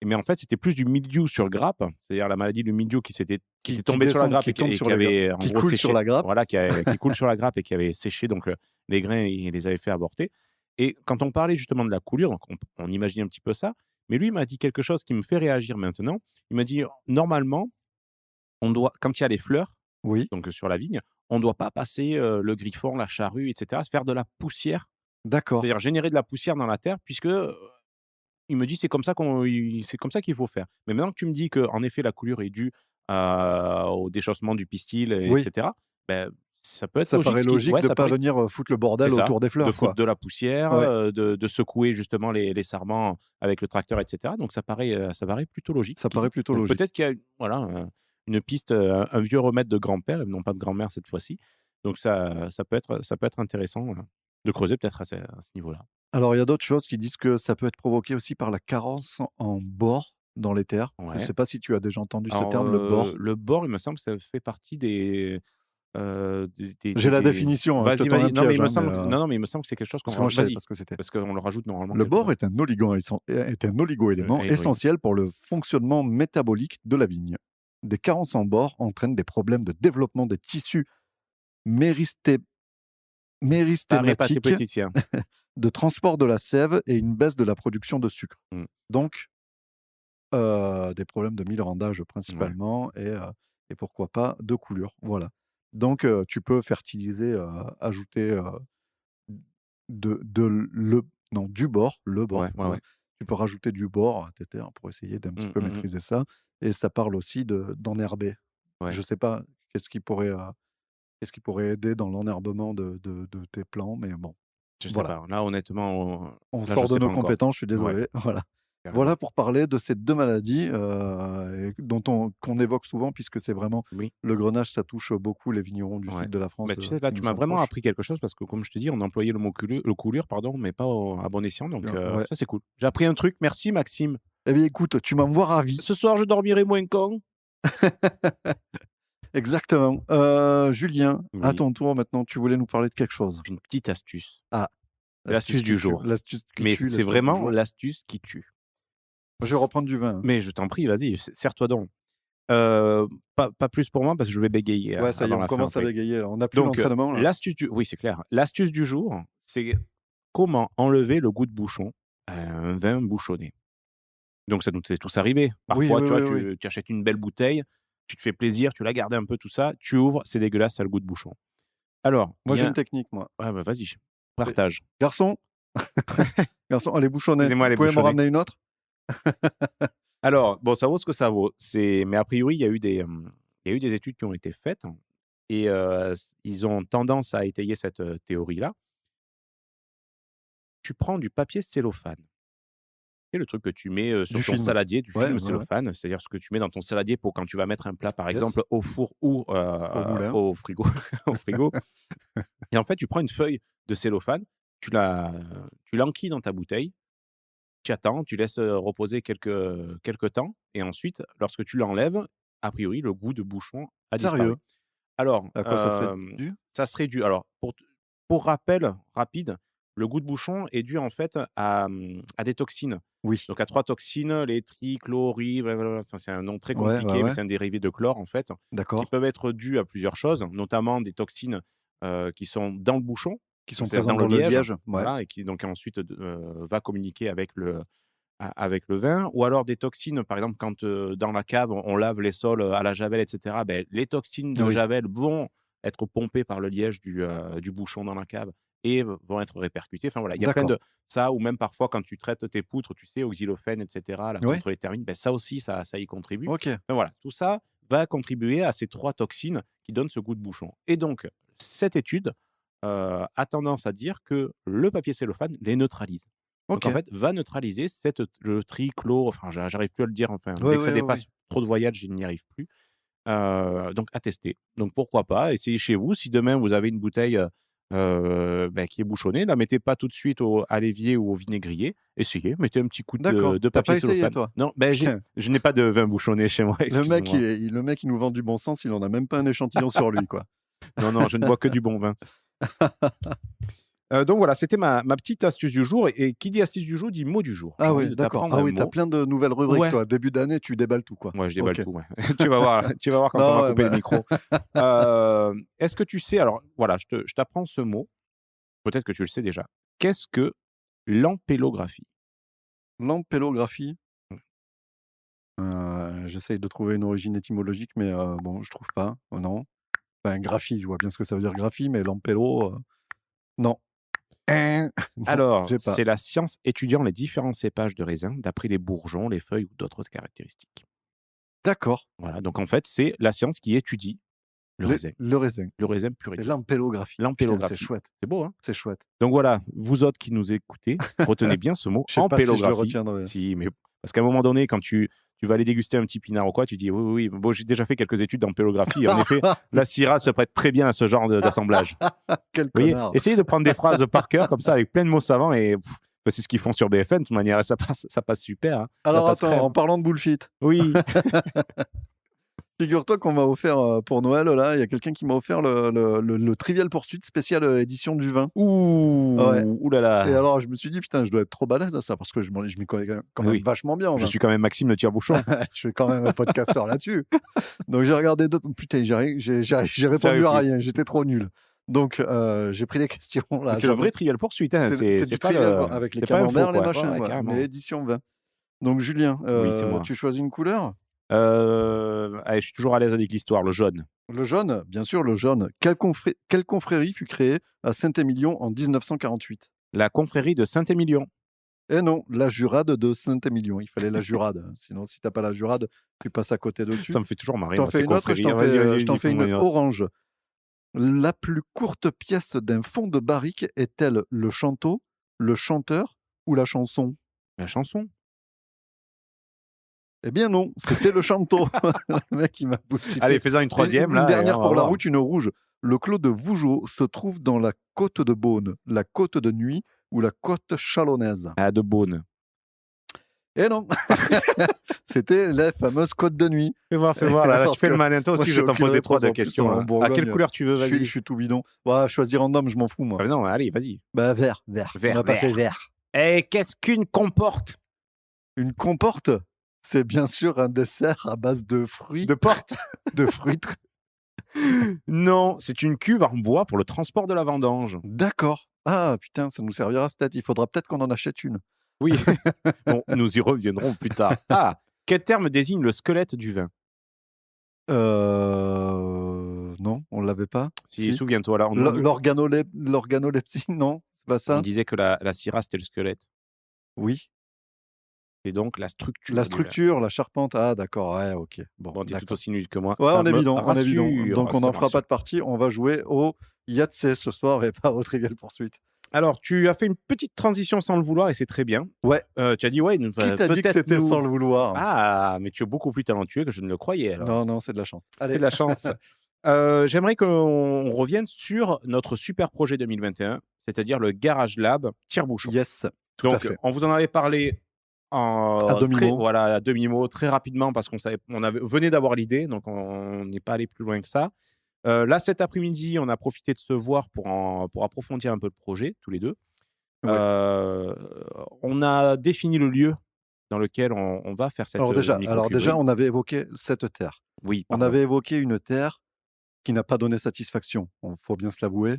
mais en fait, c'était plus du mildiou sur grappe, c'est-à-dire la maladie du mildiou qui était tombée sur la descend, grappe qui tombe et sur qui la avait, grappe, en qui gros, coule séché. sur la grappe. Voilà, qui coule sur la grappe et qui avait séché donc les grains, il les avait fait avorter et quand on parlait justement de la coulure, donc on imagine un petit peu ça, mais lui, il m'a dit quelque chose qui me fait réagir maintenant. Il m'a dit: «Normalement, on doit quand il y a les fleurs, Oui, donc sur la vigne, on ne doit pas passer, le griffon, la charrue et cetera, se faire de la poussière, d'accord. c'est-à-dire générer de la poussière dans la terre puisque, il me dit: c'est comme ça qu'il faut faire». Mais maintenant que tu me dis qu'en effet la coulure est due au déchaussement du pistil et Oui, cetera, beh, ça peut être ça logique paraît ce qui logique ouais, de ça pas paraît venir, foutre le c'est bordel ça, autour des de fleurs, foutre quoi. de la poussière, Ouais, de secouer justement les sarments avec le tracteur et cetera. Donc ça paraît plutôt logique ce ça qu'il paraît dit. plutôt Donc logique. peut-être qu'il y a voilà, une piste, un vieux remède de grand-père et non pas de grand-mère cette fois-ci. Donc ça peut être intéressant, de creuser peut-être à ce niveau-là. Alors, il y a d'autres choses qui disent que ça peut être provoqué aussi par la carence en bore dans les terres. Je ne Ouais. sais pas si tu as déjà entendu ce Alors, terme, le bore? le bord, il me semble que ça fait partie J'ai la des définition, hein, je te vas-y, tends un vas-y. Non, mais piège, il me hein, mais, semble non, non, mais il me semble que c'est quelque chose qu'on parce que moi rajoute je savais vas-y, pas ce que c'était. parce qu'on le rajoute normalement Le quelque bore part. est un oligo-élément Oui. essentiel pour le fonctionnement métabolique de la vigne. Des carences en bore entraînent des problèmes de développement des tissus méristé Pare pas tes méristématiques, poéticiens. de transport de la sève et une baisse de la production de sucre. Mmh. Donc, des problèmes de millerandage Ouais. principalement et pourquoi pas de coulure, voilà. Donc, tu peux fertiliser, ajouter, de le non, du bore, le bore, Ouais, ouais, voilà. ouais. Tu peux rajouter du bore à tes terres pour essayer d'un petit Mmh, peu mmh mh. maîtriser ça et ça parle aussi d'enherber. Ouais, Je sais pas qu'est-ce qui pourrait aider dans l'enherbement de tes plants, mais bon, je sais voilà. pas. Là, honnêtement, On là, je sort de sais nos pas encore. compétences, je suis Ouais, désolé, voilà. carrément. Voilà pour parler de ces 2 maladies, et qu'on évoque souvent puisque c'est vraiment Oui, le grenache, ça touche beaucoup les vignerons du ouais. sud de la Bah, France, tu sais, là, qui tu nous m'as sont vraiment proches. appris quelque chose parce que comme je te dis, on employait le mot coulure, pardon, mais pas au à bon escient donc Bien, ouais. ça, c'est cool. J'ai appris un truc, merci Maxime. Eh bien écoute, tu m'en vois ravi. Ce soir, je dormirai moins con. Exactement. Julien, à Oui, ton tour maintenant, tu voulais nous parler de quelque chose? j'ai une petite astuce. Ah, L'astuce du jour. l'astuce qui Mais tue, c'est l'astuce du vraiment jour. l'astuce qui tue. Moi, je vais reprendre du vin, hein. Mais je t'en prie, vas-y, sers-toi donc. Pas plus pour moi parce que je vais bégayer, Ouais, ça y est, avant on la fin commence à après. bégayer là, on n'a plus Donc, l'entraînement là. l'astuce du oui, c'est clair. L'astuce du jour, c'est comment enlever le goût de bouchon à un vin bouchonné. Donc ça nous est tous arrivé. Oui, Parfois, oui, tu vois, oui, oui. tu achètes une belle bouteille, tu te fais plaisir, tu l'as gardée un peu tout ça, tu ouvres, c'est dégueulasse, ça a le goût de bouchon. Alors, il Moi, y j'ai a une technique moi. ouais, bah, vas-y, Et partage. garçon, garçon, elle est bouchonnée, Excusez-moi vous les pouvez m'en bouchonnés. ramener une autre? Alors, bon, ça vaut ce que ça vaut. Mais a priori, il y a eu des études qui ont été faites et ils ont tendance à étayer cette, théorie-là. Tu prends du papier cellophane. C'est le truc que tu mets, Du sur ton film. saladier, du Ouais, film ouais, ouais. cellophane, c'est-à-dire ce que tu mets dans ton saladier pour quand tu vas mettre un plat, par Yes, exemple, au four ou, au moulin. au frigo au frigo et en fait, tu prends une feuille de cellophane, tu la tu l'enquilles dans ta bouteille, tu attends, tu laisses, reposer quelques temps et ensuite, lorsque tu l'enlèves, a priori, le goût de bouchon a disparu. Sérieux? Alors, À quoi ça serait dû? ça serait dû alors pour rappel rapide, le goût de bouchon est dû en fait à des toxines. Oui. Donc à 3 toxines, les chlorhydri, blablabla, enfin c'est un nom très Ouais, ouais, compliqué, mais ouais. c'est un dérivé de chlore en fait, qui D'accord. peuvent être dus à plusieurs choses, notamment des toxines, qui sont dans le bouchon, Qui donc sont c'est-à-dire dans présentes le dans le liège, liège? Ouais. voilà et qui donc ensuite va communiquer avec le vin ou alors des toxines, par exemple, quand, dans la cave, on lave les sols, à la javel et cetera, beh, les toxines de Oui. javel vont être pompées par le liège du bouchon dans la cave et vont être répercutés. Enfin voilà, il y a plein D'accord. de ça, ou même parfois quand tu traites tes poutres, tu sais, au xylofène, etc., là, Oui. contre les termites, ben, ça aussi, ça y contribue. Ok. Enfin voilà, tout ça va contribuer à ces 3 toxines qui donnent ce goût de bouchon. Et donc, cette étude a tendance à dire que le papier cellophane les neutralise. Donc Ok. en fait, va neutraliser le trichlore, enfin j'arrive plus à le dire, enfin Oui, dès que ça oui, oui, dépasse oui. trop de voyages, je n'y arrive plus. Donc à tester. Donc pourquoi pas, essayez chez vous. Si demain vous avez une bouteille qui est bouchonnée, la mettez pas tout de suite à l'évier ou au vinaigrier. Essayez, mettez un petit coup D'accord. de T'as pas papier essayé, cellophane. toi? Non, Putain. je n'ai pas de vin bouchonné chez moi, Le mec, excusez-moi. le mec, il nous vend du bon sens, il en a même pas un échantillon sur lui, quoi. Non, non, je ne bois que du bon vin. Donc voilà, c'était ma petite astuce du jour. Et qui dit astuce du jour dit mot du jour. J'ai Ah envie oui, de d'accord. t'apprendre Ah un oui, t'as mot. plein de nouvelles rubriques, Ouais. toi. Début d'année, tu déballes tout, quoi. Ouais, je déballe Ok. tout. Ouais. Tu vas voir quand on Non, va ouais, couper le bah, micro. Est-ce que tu sais, alors voilà, je t'apprends ce mot. Peut-être que tu le sais déjà. Qu'est-ce que l'ampélographie? l'ampélographie. Mmh. J'essaye de trouver une origine étymologique, mais bon, je trouve pas. Oh, non. Enfin, graphie, je vois bien ce que ça veut dire graphie, mais l'ampélo, non. Non, Alors, j'ai pas. c'est la science étudiant les différents cépages de raisin d'après les bourgeons, les feuilles ou d'autres caractéristiques. D'accord. Voilà, donc en fait, c'est la science qui étudie le raisin. Le raisin. Le raisin pur et C'est dur. l'ampélographie. Putain, c'est L'ampélographie. chouette. C'est beau, hein? C'est chouette. Donc voilà, vous autres qui nous écoutez, retenez bien ce mot, Je sais pas si je le ampélographie. retiendrai. Si, mais parce qu'à un moment donné, quand tu vas aller déguster un petit pinard ou quoi, tu dis oui, oui, oui. Bon, j'ai déjà fait quelques études d'ampélographie. Et en effet, la Syrah se prête très bien à ce genre d'assemblage. Quel Vous voyez, connard. essayez de prendre des phrases par cœur comme ça avec plein de mots savants et c'est ce qu'ils font sur BFM. De toute manière, ça passe super. Hein. Ça Alors passe attends, crème. en parlant de bullshit, Oui. figure-toi qu'on m'a offert pour Noël, là, il y a quelqu'un qui m'a offert le Trivial Pursuit spécial édition du vin. Ouh, Ouais. ouh là là. Et alors, je me suis dit, putain, je dois être trop balèze à ça, parce que je m'y connais quand même Oui. vachement bien. en Je vin. suis quand même Maxime le tire-bouchon. Je suis quand même un podcasteur là-dessus. Donc j'ai regardé d'autres. Putain, j'ai répondu J'arrive à plus. rien, j'étais trop nul. Donc j'ai pris des questions. Là, C'est le vrai Trivial Poursuite. Hein. C'est du pas trivial le- avec les c'est pas un faux, camemberts, les quoi. machins, Ouais, ouais, carrément. mais édition 20. Donc Julien, Oui, c'est moi. tu choisis une couleur? Allez, je suis toujours à l'aise avec l'histoire, le jaune. Le jaune, bien sûr, le jaune. Quelle confrérie fut créée à Saint-Émilion en 1948? La confrérie de Saint-Émilion. Eh non, la Jurade de Saint-Émilion. Il fallait la Jurade. Sinon, si t'as pas la Jurade, tu passes à côté dessus. Ça me fait toujours marrer. T'en moi, fais ces une autre, je confréries. t'en Vas-y, fais, vas-y, je t'en vas-y, fais fais-moi une autre. orange. La plus courte pièce d'un fond de barrique est-elle le chanteau, le chanteur ou la chanson? La chanson. Eh bien non, c'était le chanteau. Le mec, il m'a bullshité. Allez, faisons une troisième. Une là, et dernière on va pour la voir. route, une rouge. Le clos de Vougeot se trouve dans la côte de Beaune, la côte de Nuit ou la côte chalonnaise? Ah, de Beaune. Eh non, c'était la fameuse côte de Nuit. Fais voir. Là, tu Parce fais le que malin. Toi moi, aussi, j'ai je vais t'en aucune poser 3 réponse. de En plus, questions. en là. À Bourgogne, quelle couleur tu veux? Je Vas-y. suis tout bidon. Ouais, choisir random, je m'en fous, moi. Ah, non, allez, vas-y. Bah, vert. On Vert, n'a pas vert. fait vert. Et qu'est-ce qu'une comporte? Une comporte, c'est bien sûr un dessert à base de fruits. De porte? De fruits. Non, c'est une cuve en bois pour le transport de la vendange. D'accord. Ah, putain, ça nous servira peut-être. Il faudra peut-être qu'on en achète une. Oui. Bon, nous y reviendrons plus tard. Ah, quel terme désigne le squelette du vin? Non, on l'avait pas. Si, souviens-toi, là, L'organolepsie, non, c'est pas on ça. disait que la Syrah, c'était le squelette. Oui. C'est donc la structure. La du vin. structure, la charpente. Ah, d'accord. Ouais, ok. Bon, t'es tout d'accord. aussi nul que moi. Ouais, Ça on est me bidon. On est bidon. rassure, Donc on ça n'en me fera pas rassure. de partie. On va jouer au Yahtzee ce soir et pas au Trivial Poursuite. Alors, tu as fait une petite transition sans le vouloir et c'est très bien. Ouais. Tu as dit, ouais, Qui t'a dit que c'était sans le vouloir? Ah, mais tu es beaucoup plus talentueux que je ne le croyais. Alors. Non, c'est de la chance. Allez. C'est de la chance. J'aimerais qu'on revienne sur notre super projet 2021, c'est-à-dire le Garage Lab Tire-Bouchon. Yes, tout à Donc, fait. on vous en avait parlé À demi-mot. Voilà, à demi-mot, très rapidement, parce qu'on venait d'avoir l'idée, donc on n'est pas allé plus loin que ça. Là, cet après-midi, on a profité de se voir pour approfondir un peu le projet, tous les deux. Ouais. On a défini le lieu dans lequel on va faire cette Alors déjà, microcuverie. on avait évoqué cette terre. Oui, On pardon. avait évoqué une terre qui n'a pas donné satisfaction. Il faut bien se l'avouer.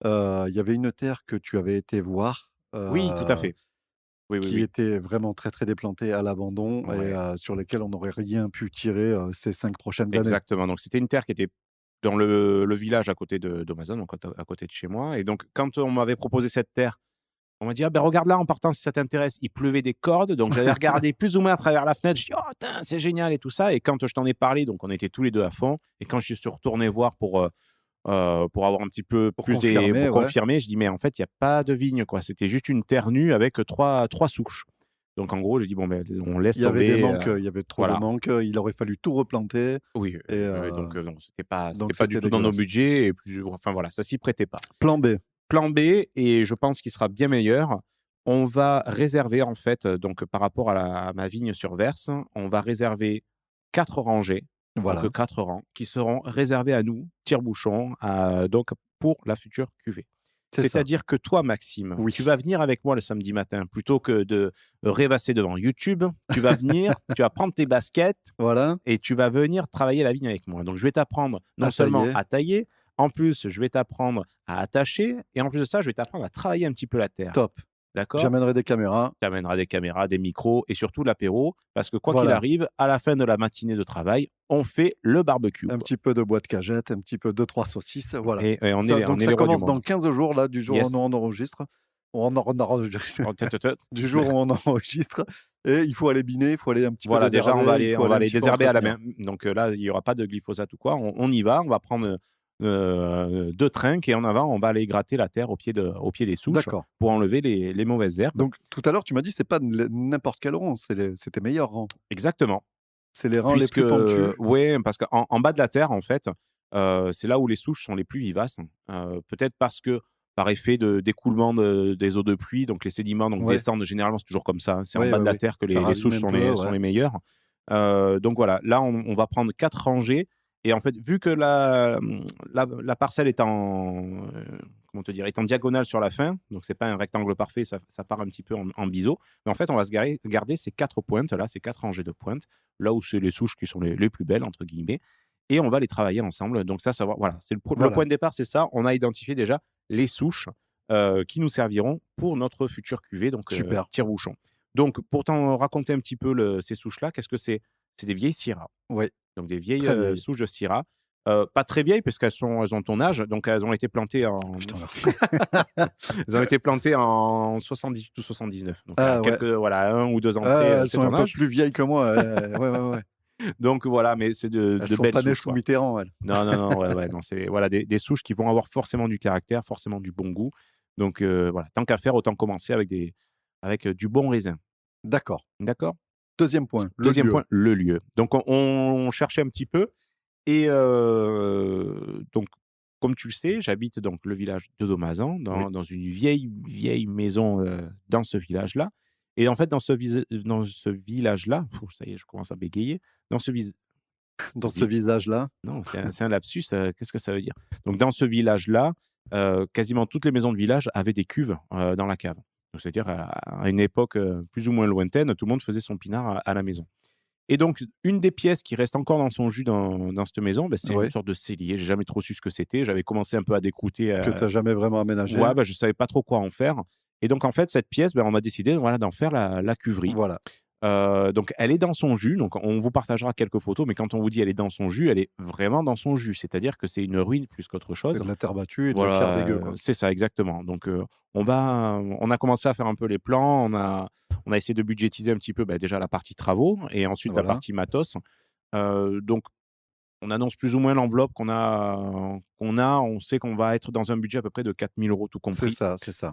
Il y avait une terre que tu avais été voir. Oui, tout à fait. Oui, oui, Qui oui. était vraiment très très déplantée à l'abandon Ouais. et sur lesquelles on n'aurait rien pu tirer ces 5 prochaines années. Exactement. Donc, c'était une terre qui était dans le village à côté d'Amazon, donc à côté de chez moi. Et donc, quand on m'avait proposé cette terre, on m'a dit: «Ah ben regarde là en partant si ça t'intéresse». Il pleuvait des cordes, donc j'avais regardé plus ou moins à travers la fenêtre. Je dis: «Oh putain, c'est génial» et tout ça. Et quand je t'en ai parlé, donc on était tous les 2 à fond. Et quand je suis retourné voir pour avoir un petit peu Pour plus confirmer, pour ouais. confirmer, je dis: «Mais en fait, il y a pas de vigne, quoi. C'était juste une terre nue avec trois souches». Donc en gros, j'ai dit: «Bon ben, on laisse Il y avait des tomber», manques, il y avait trop de voilà. manques, il aurait fallu tout replanter Oui, et donc non, c'était pas donc du c'était tout dans nos dégueulasse. budgets et puis enfin voilà, ça s'y prêtait pas. Plan B, Plan B, et je pense qu'il sera bien meilleur, on va réserver en fait, donc par rapport à ma vigne sur Verse, on va réserver 4 rangées, donc voilà, 4 rangs qui seront réservés à nous, tire-bouchon, donc pour la future cuvée. c'est ça. C'est-à-dire que toi, Maxime, Oui, tu vas venir avec moi le samedi matin plutôt que de rêvasser devant YouTube. Tu vas venir, tu vas prendre tes baskets voilà, et tu vas venir travailler la vigne avec moi. Donc, je vais t'apprendre non à seulement tailler, à tailler, en plus, je vais t'apprendre à attacher et en plus de ça, je vais t'apprendre à travailler un petit peu la terre. top. D'accord? J'amènerai des caméras, Tu amèneras des caméras, des micros et surtout l'apéro parce que quoi qu'il voilà, arrive, à la fin de la matinée de travail, on fait le barbecue, un quoi. petit peu de bois de cagette, un petit peu 2-3 saucisses, voilà. Et Ça on donc est ça les rois du commence dans monde. 15 jours là, du jour où Yes. on enregistre. On enregistre Oh, tut, tut, tut. du jour où on enregistre et il faut aller biner, il faut aller un petit peu Voilà, déjà, désherber, il faut on va aller un aller petit peu désherber à la entretenir. main. Donc là, il y aura pas de glyphosate ou quoi. On y va, on va prendre 2 trinques et en avant, on va aller gratter la terre au pied des souches D'accord. pour enlever les mauvaises herbes. Donc tout à l'heure, tu m'as dit c'est pas n'importe quel rang, c'est tes meilleurs rangs. Exactement. C'est les rangs les Puisque, plus pentus. ouais, parce qu'en bas de la terre, en fait, c'est là où les souches sont les plus vivaces. Peut-être parce que par effet d'écoulement des eaux de pluie, donc les sédiments donc Ouais, descendent généralement, c'est toujours comme ça, hein, c'est en ouais, bas ouais, de la ouais. terre que Ça les ravine souches un sont peu, sont ouais. les meilleures. Donc voilà, là, on va prendre 4 rangées et en fait, vu que la parcelle est comment te dire? Est en diagonale sur la fin, donc c'est pas un rectangle parfait, ça part un petit peu en biseau. Mais en fait, on va garder ces 4 pointes là, ces 4 rangées de pointes, là où c'est les souches qui sont les «plus belles» entre guillemets et on va les travailler ensemble. Donc ça va voilà, c'est le Voilà, point de départ, c'est ça. On a identifié déjà les souches, qui nous serviront pour notre future cuvée, donc super. tire-bouchon. Donc pour t'en raconter un petit peu ces souches-là, qu'est-ce que c'est? C'est des vieilles Syrah, Oui, donc des vieilles, très vieille. souches de Syrah, pas très vieilles puisqu'elles elles ont ton âge, donc elles ont été plantées en Je te remercie. elles ont été plantées en 78 ou 79, donc à Ah ouais, quelques voilà, 1 ou 2 ans près, elles c'est sont un ton peu âge. plus vieilles que moi, ouais, ouais, ouais. Donc voilà, mais c'est Elles de sont belles pas nées souches, sous quoi. Mitterrand, elles. Non, non, non, ouais, ouais, non, c'est voilà des souches qui vont avoir forcément du caractère, forcément du bon goût. Donc voilà, tant qu'à faire, autant commencer avec du bon raisin. D'accord. D'accord? 2e point, le 2e lieu. point, le lieu. Donc on cherchait un petit peu et donc comme tu le sais, j'habite donc le village de Domazan, Oui, dans une vieille maison, dans ce village-là et en fait, dans ce village-là, ça y est, je commence à bégayer. Dans ce vis dans ce visage-là. Non, c'est un lapsus, qu'est-ce que ça veut dire? Donc dans ce village-là, quasiment toutes les maisons de village avaient des cuves, dans la cave. Donc c'est-à-dire à une époque, plus ou moins lointaine, tout le monde faisait son pinard à la maison. Et donc une des pièces qui reste encore dans son jus dans cette maison, bah, c'est une Oui, sorte de cellier. J'ai jamais trop su ce que c'était. J'avais commencé un peu à décrouter, que tu as jamais vraiment aménagé. ouais, bah, je savais pas trop quoi en faire et donc en fait cette pièce, bah, on a décidé, voilà, d'en faire la cuverie. Voilà, Donc elle est dans son jus, donc on vous partagera quelques photos, mais quand on vous dit elle est dans son jus, elle est vraiment dans son jus. C'est-à-dire que c'est une ruine plus qu'autre c'est chose. de la terre battue et de la pierre Voilà, dégueu, quoi. c'est ça exactement. Donc on a commencé à faire un peu les plans, on a essayé de budgétiser un petit peu, bah, déjà la partie travaux et ensuite la Voilà, partie matos. Donc on annonce plus ou moins l'enveloppe on sait qu'on va être dans un budget à peu près de 4 000 € tout c'est compris. ça, c'est ça.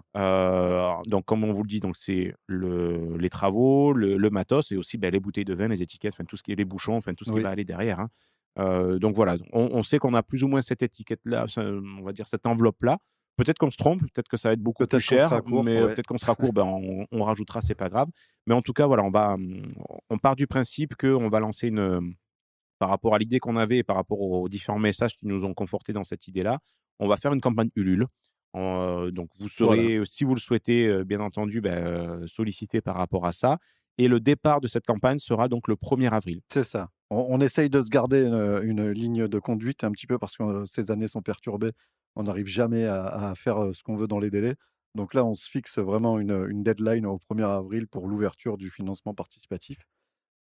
Donc comme on vous le dit, donc c'est les travaux, le matos et aussi, bah, les bouteilles de vin, les étiquettes, enfin tout ce qui est les bouchons, enfin tout ce qui Oui, va aller derrière, hein. Donc voilà, on sait qu'on a plus ou moins cette étiquette-là, on va dire cette enveloppe-là. Peut-être qu'on se trompe, peut-être que ça va être beaucoup plus peut-être qu'on sera cher, court, mais ouais. peut-être qu'on sera court, ben, on rajoutera, c'est pas grave. Mais en tout cas, voilà, on part du principe qu'on va lancer par rapport à l'idée qu'on avait et par rapport aux différents messages qui nous ont confortés dans cette idée-là, on va faire une campagne Ulule. Donc vous Voilà, serez, si vous le souhaitez, bien entendu, sollicité par rapport à ça et le départ de cette campagne sera donc le 1er avril. c'est ça. On essaye de se garder une ligne de conduite un petit peu parce que, ces années sont perturbées. On n'arrive jamais à faire, ce qu'on veut dans les délais. Donc là, on se fixe vraiment une deadline au 1er avril pour l'ouverture du financement participatif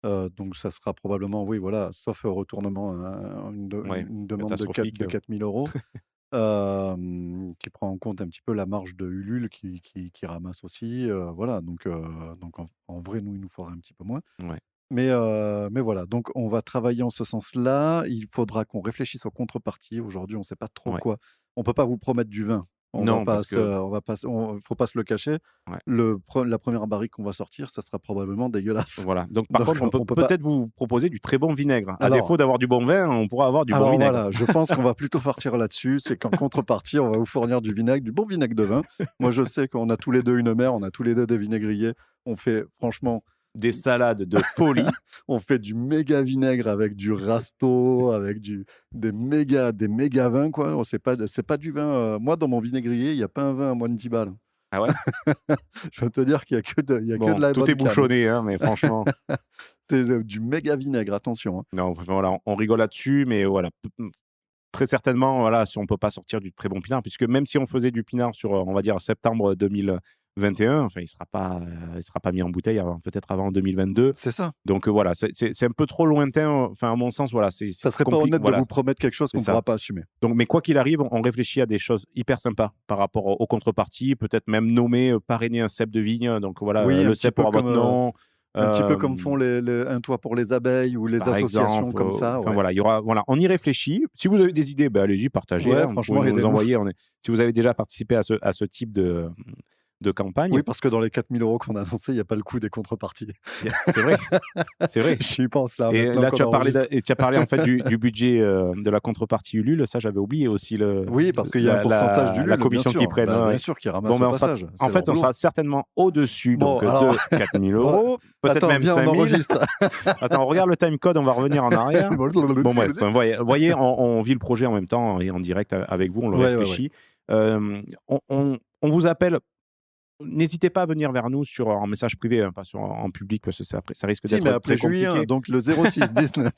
Donc ça sera probablement, oui, voilà, sauf retournement, Ouais, une demande catastrophique. de 4 000 €, qui prend en compte un petit peu la marge de Ulule qui ramasse aussi, voilà, donc en vrai, nous, il nous faudra un petit peu moins. Ouais, Mais voilà, donc on va travailler en ce sens-là. Il faudra qu'on réfléchisse aux contreparties. Aujourd'hui, on ne sait pas trop ouais. quoi. On peut pas vous promettre du vin. Non, parce que On va pas, faut pas se le cacher. ouais. La première barrique qu'on va sortir, ça sera probablement dégueulasse. Voilà. Donc, par Donc contre, on peut on peut pas. peut-être vous proposer du très bon vinaigre. À Alors, défaut d'avoir du bon vin, on pourra avoir du bon alors vinaigre. voilà, je pense qu'on va plutôt partir là-dessus. C'est qu'en contrepartie, on va vous fournir du vinaigre, du bon vinaigre de vin. Moi, je sais qu'on a tous les deux une mère, on a tous les deux des vinaigriers. On fait, franchement, Des salades de folie. on fait du méga vinaigre avec du rasto, avec des méga vins, quoi. C'est pas du vin. Moi, dans mon vinaigrier, il n'y a pas un vin à moins de 10 balles. Ah ouais? Je veux te dire qu'il y a il y a que Bon, de la tout est bonne cam. bouchonné, hein, mais franchement, C'est du méga vinaigre, attention, hein. non, voilà, on rigole là-dessus, mais voilà, très certainement, voilà, si on peut pas sortir du très bon pinard, puisque même si on faisait du pinard sur, on va dire septembre 2021, enfin, il sera pas mis en bouteille peut-être avant 2022. C'est ça. Donc voilà, c'est un peu trop lointain, enfin, à mon sens, voilà, c'est Ça serait pas compliqué, honnête de voilà, vous promettre quelque chose c'est qu'on ne ça. pourra pas assumer. Donc, mais quoi qu'il arrive, on réfléchit à des choses hyper sympas par rapport aux contreparties, peut-être même nommer, parrainer un cep de vigne. Donc voilà, Oui, le un petit cep peu aura votre comme, nom. un petit peu comme euh, font un toit pour les abeilles ou les Par associations exemple, comme ça, enfin ouais. voilà, il y aura, voilà, on y réfléchit. Si vous avez des idées, ben, allez-y, partagez, Ouais, hein. Vous pouvez franchement, nous aidez-nous. envoyer. Si vous avez déjà participé à ce type de campagne, Oui, parce que dans les 4 000 € qu'on a annoncés, il n'y a pas le coût des contreparties. c'est vrai, c'est vrai. J'y pense là, Et maintenant là, qu'on tu as parlé, enregistre. et tu as parlé en fait du budget de la contrepartie Ulule. Ça, j'avais oublié aussi Oui, parce qu'il y a un pourcentage du la LUL, commission bien qu'ils sûr. prennent. Bah, Ouais, bien ouais. sûr qu'ils Bon, ramassent ben, au passage. en C'est fait, leur on boulot. sera certainement au-dessus Bon, donc, alors, de 4 000 bon, €, peut-être attends, même viens, 5 on 000. enregistre. Attends, on regarde le time code, on va revenir en arrière. Bon, bref, vous voyez, on vit le projet en même temps et en direct avec vous, on le Ouais, ouais, ouais. réfléchit. On vous appelle. N'hésitez pas à venir vers nous en message privé, hein, pas en public, parce que ça risque Si, d'être mais après très Julien, compliqué. donc le 06 19.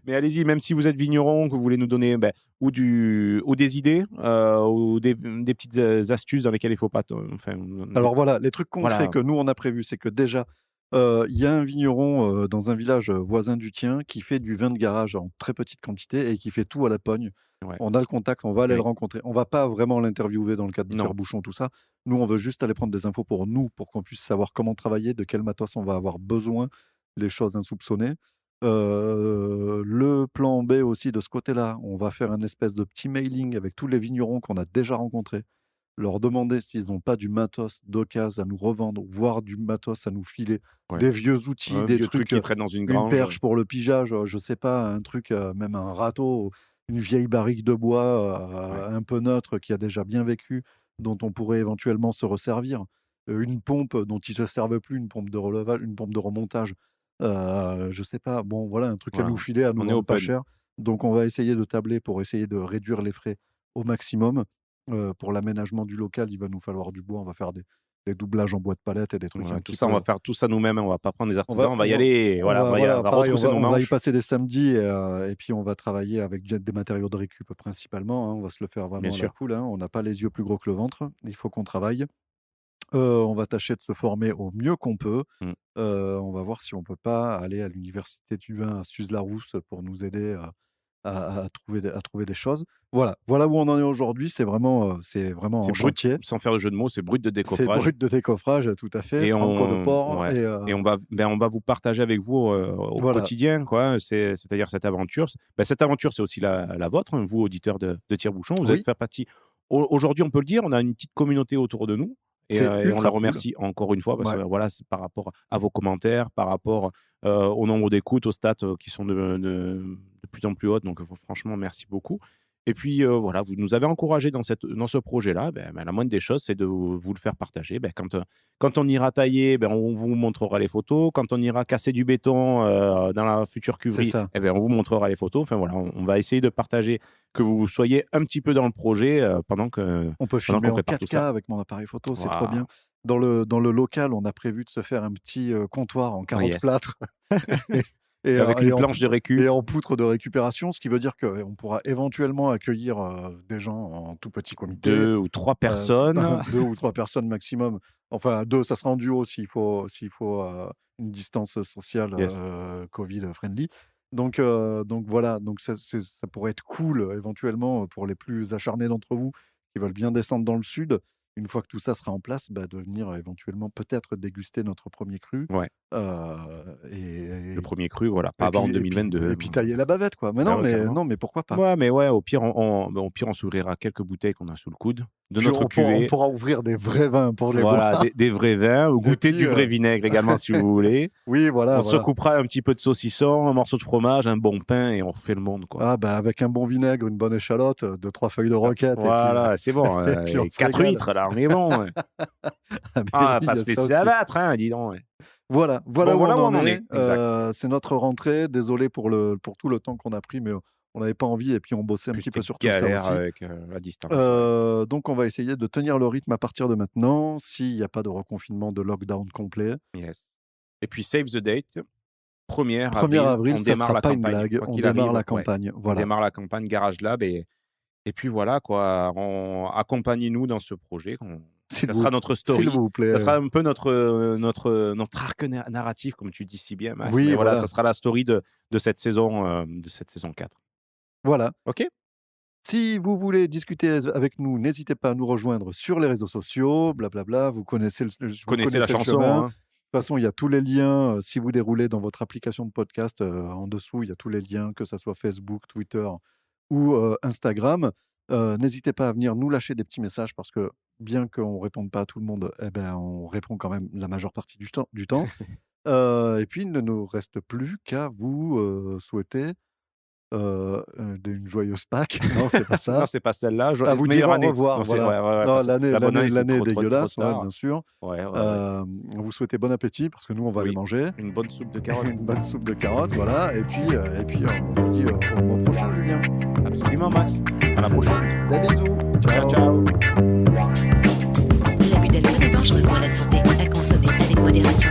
Mais allez-y, même si vous êtes vigneron, que vous voulez nous donner ou des idées, ou des petites astuces dans lesquelles il ne faut pas. Enfin, Alors voilà, les trucs concrets voilà, que nous, on a prévus, c'est que déjà, il y a un vigneron dans un village voisin du tien qui fait du vin de garage en très petite quantité et qui fait tout à la pogne. ouais, On a le contact, on va aller le oui. rencontrer. On va pas vraiment l'interviewer dans le cadre du Non, tire-bouchon, tout ça. Nous, on veut juste aller prendre des infos pour nous, pour qu'on puisse savoir comment travailler, de quel matos on va avoir besoin, les choses insoupçonnées. Le plan B aussi de ce côté-là, on va faire un espèce de petit mailing avec tous les vignerons qu'on a déjà rencontrés, leur demander s'ils n'ont pas du matos d'occasion à nous revendre, voire du matos à nous filer, ouais. des vieux outils, Un des vieux truc trucs, qui traîne dans une une grange. perche pour le pigeage, je sais pas, un truc, même un râteau, une vieille barrique de bois, Ouais, un peu neutre qui a déjà bien vécu, dont on pourrait éventuellement se resservir. Une pompe dont ils ne se servent plus, une pompe de relevage, une pompe de remontage, je sais pas. Bon, voilà, un truc à voilà. nous filer, à nous On est vendre pas open. cher. Donc on va essayer de tabler pour essayer de réduire les frais au maximum. Pour l'aménagement du local, il va nous falloir du bois. On va faire des doublages en bois de palette et des trucs Voilà, un tout petit ça, on peu. va faire tout ça nous-mêmes, hein. On va pas prendre des On va, artisans, on va y on va, aller, on voilà, va, voilà, on va pareil, retrousser nos on va y manches. passer des samedis et puis on va travailler avec des matériaux de récup principalement, hein. On va se le faire Bien vraiment à la sûr. cool, hein. On n'a pas les yeux plus gros que le ventre. Il faut qu'on travaille. On va tâcher de se former au mieux qu'on peut. Mm. On va voir si on peut pas aller à l'université du vin à Suse-la-Rousse pour nous aider à trouver des choses. Voilà où on en est aujourd'hui. C'est vraiment C'est en brut, chantier. sans faire de jeu de mots, c'est brut de C'est décoffrage. brut de décoffrage, tout à fait. Et Franco de porc. ouais. Et on va vous partager avec vous au Voilà. quotidien, quoi. C'est-à-dire cette aventure. Cette aventure, c'est aussi la vôtre, hein, vous, auditeurs de Tire-Bouchon. Vous Oui, êtes fait partie. Aujourd'hui, on peut le dire, on a une petite communauté autour de nous. Et c'est on la ultra cool. remercie encore une fois parce Ouais. que voilà, c'est par rapport à vos commentaires, par rapport au nombre d'écoutes, aux stats qui sont de plus en plus hautes. Donc, franchement, merci beaucoup. Et puis voilà, vous nous avez encouragés dans ce projet-là. La moindre des choses, c'est de vous le faire partager. Quand on ira tailler, on vous montrera les photos. Quand on ira casser du béton dans la future C'est cuverie, ça. on vous montrera les photos. Enfin voilà, on va essayer de partager, que vous soyez un petit peu dans le projet pendant On peut filmer qu'on en prépare tout 4K ça. avec mon appareil photo, c'est trop Waouh. bien. Dans le local, on a prévu de se faire un petit comptoir en Ah, carottes yes. plâtre Avec une planche de récup. Et en poutre de récupération, ce qui veut dire qu'on pourra éventuellement accueillir des gens en tout petit comité. 2 ou 3 personnes. 2 ou 3 personnes maximum. Enfin, 2, ça sera en duo s'il faut une distance sociale Yes. Covid-friendly. Donc voilà, donc ça pourrait être cool éventuellement pour les plus acharnés d'entre vous qui veulent bien descendre dans le sud. Une fois que tout ça sera en place, de venir éventuellement peut-être déguster notre premier cru. Ouais. Et Le premier cru, voilà, pas et avant puis, 2022. et puis tailler la bavette, quoi. Mais non, mais pourquoi pas? Ouais, mais ouais, au pire, on s'ouvrira quelques bouteilles qu'on a sous le coude de Puis notre on cuvée. pourra ouvrir des vrais vins pour les Voilà, boire. des vrais vins, ou goûter puis, du vrai vinaigre également si vous voulez. Oui, voilà. On se coupera un petit peu de saucisson, un morceau de fromage, un bon pain et on refait le monde, quoi. Avec un bon vinaigre, une bonne échalote, 2-3 feuilles de roquette. Voilà, c'est bon. et puis on se 4 régale. huîtres, là, on est bon. Ouais. Mais Ah, oui, pas il y a se ça laisser aussi. abattre, hein, dis donc. Ouais. Voilà Bon, où voilà on en est. Exact. C'est notre rentrée. Désolé pour tout le temps qu'on a pris, mais on n'avait pas envie et puis on bossait un petit peu sur tout ça galère aussi. avec la distance. Donc on va essayer de tenir le rythme à partir de maintenant, s'il n'y a pas de reconfinement, de lockdown complet. Yes. Et puis, save the date. 1er 1er avril, on ça démarre sera la pas une campagne. blague. Quoi On qu'il démarre arrive, la ouais. campagne. On Voilà. démarre la campagne Garage Lab et puis voilà, quoi. Accompagnez-nous dans ce projet. S'il Ça vous- sera notre story. S'il vous plaît. Ça sera un peu notre arc narratif, comme tu dis si bien, Max. Oui, Mais voilà, voilà. ça sera la story de cette saison 4. Voilà. Ok. Si vous voulez discuter avec nous, n'hésitez pas à nous rejoindre sur les réseaux sociaux, blablabla. Vous connaissez Vous connaissez la le chanson. chemin. Hein. De toute façon, il y a tous les liens. Si vous déroulez dans votre application de podcast, en dessous, il y a tous les liens, que ce soit Facebook, Twitter ou Instagram. N'hésitez pas à venir nous lâcher des petits messages parce que bien qu'on ne réponde pas à tout le monde, on répond quand même la majeure partie du temps. Et puis, il ne nous reste plus qu'à vous souhaiter une joyeuse Pâques. Non, c'est pas ça. Non, c'est pas celle-là. À vous dire Meilleure au année. revoir. Non, c'est- Voilà. ouais, Non, parce que la bonne année, c'est l'année est trop dégueulasse, tard. bien sûr. Ouais. On vous souhaite bon appétit parce que nous, on va Oui. aller manger. Une bonne soupe de carottes. Une bonne soupe de carottes, voilà. Et puis on vous dit au mois prochain, Julien. Absolument, Max. À la prochaine. Des bisous. Ciao, ciao. L'abus d'alcool est dangereux pour la santé, à consommer avec modération.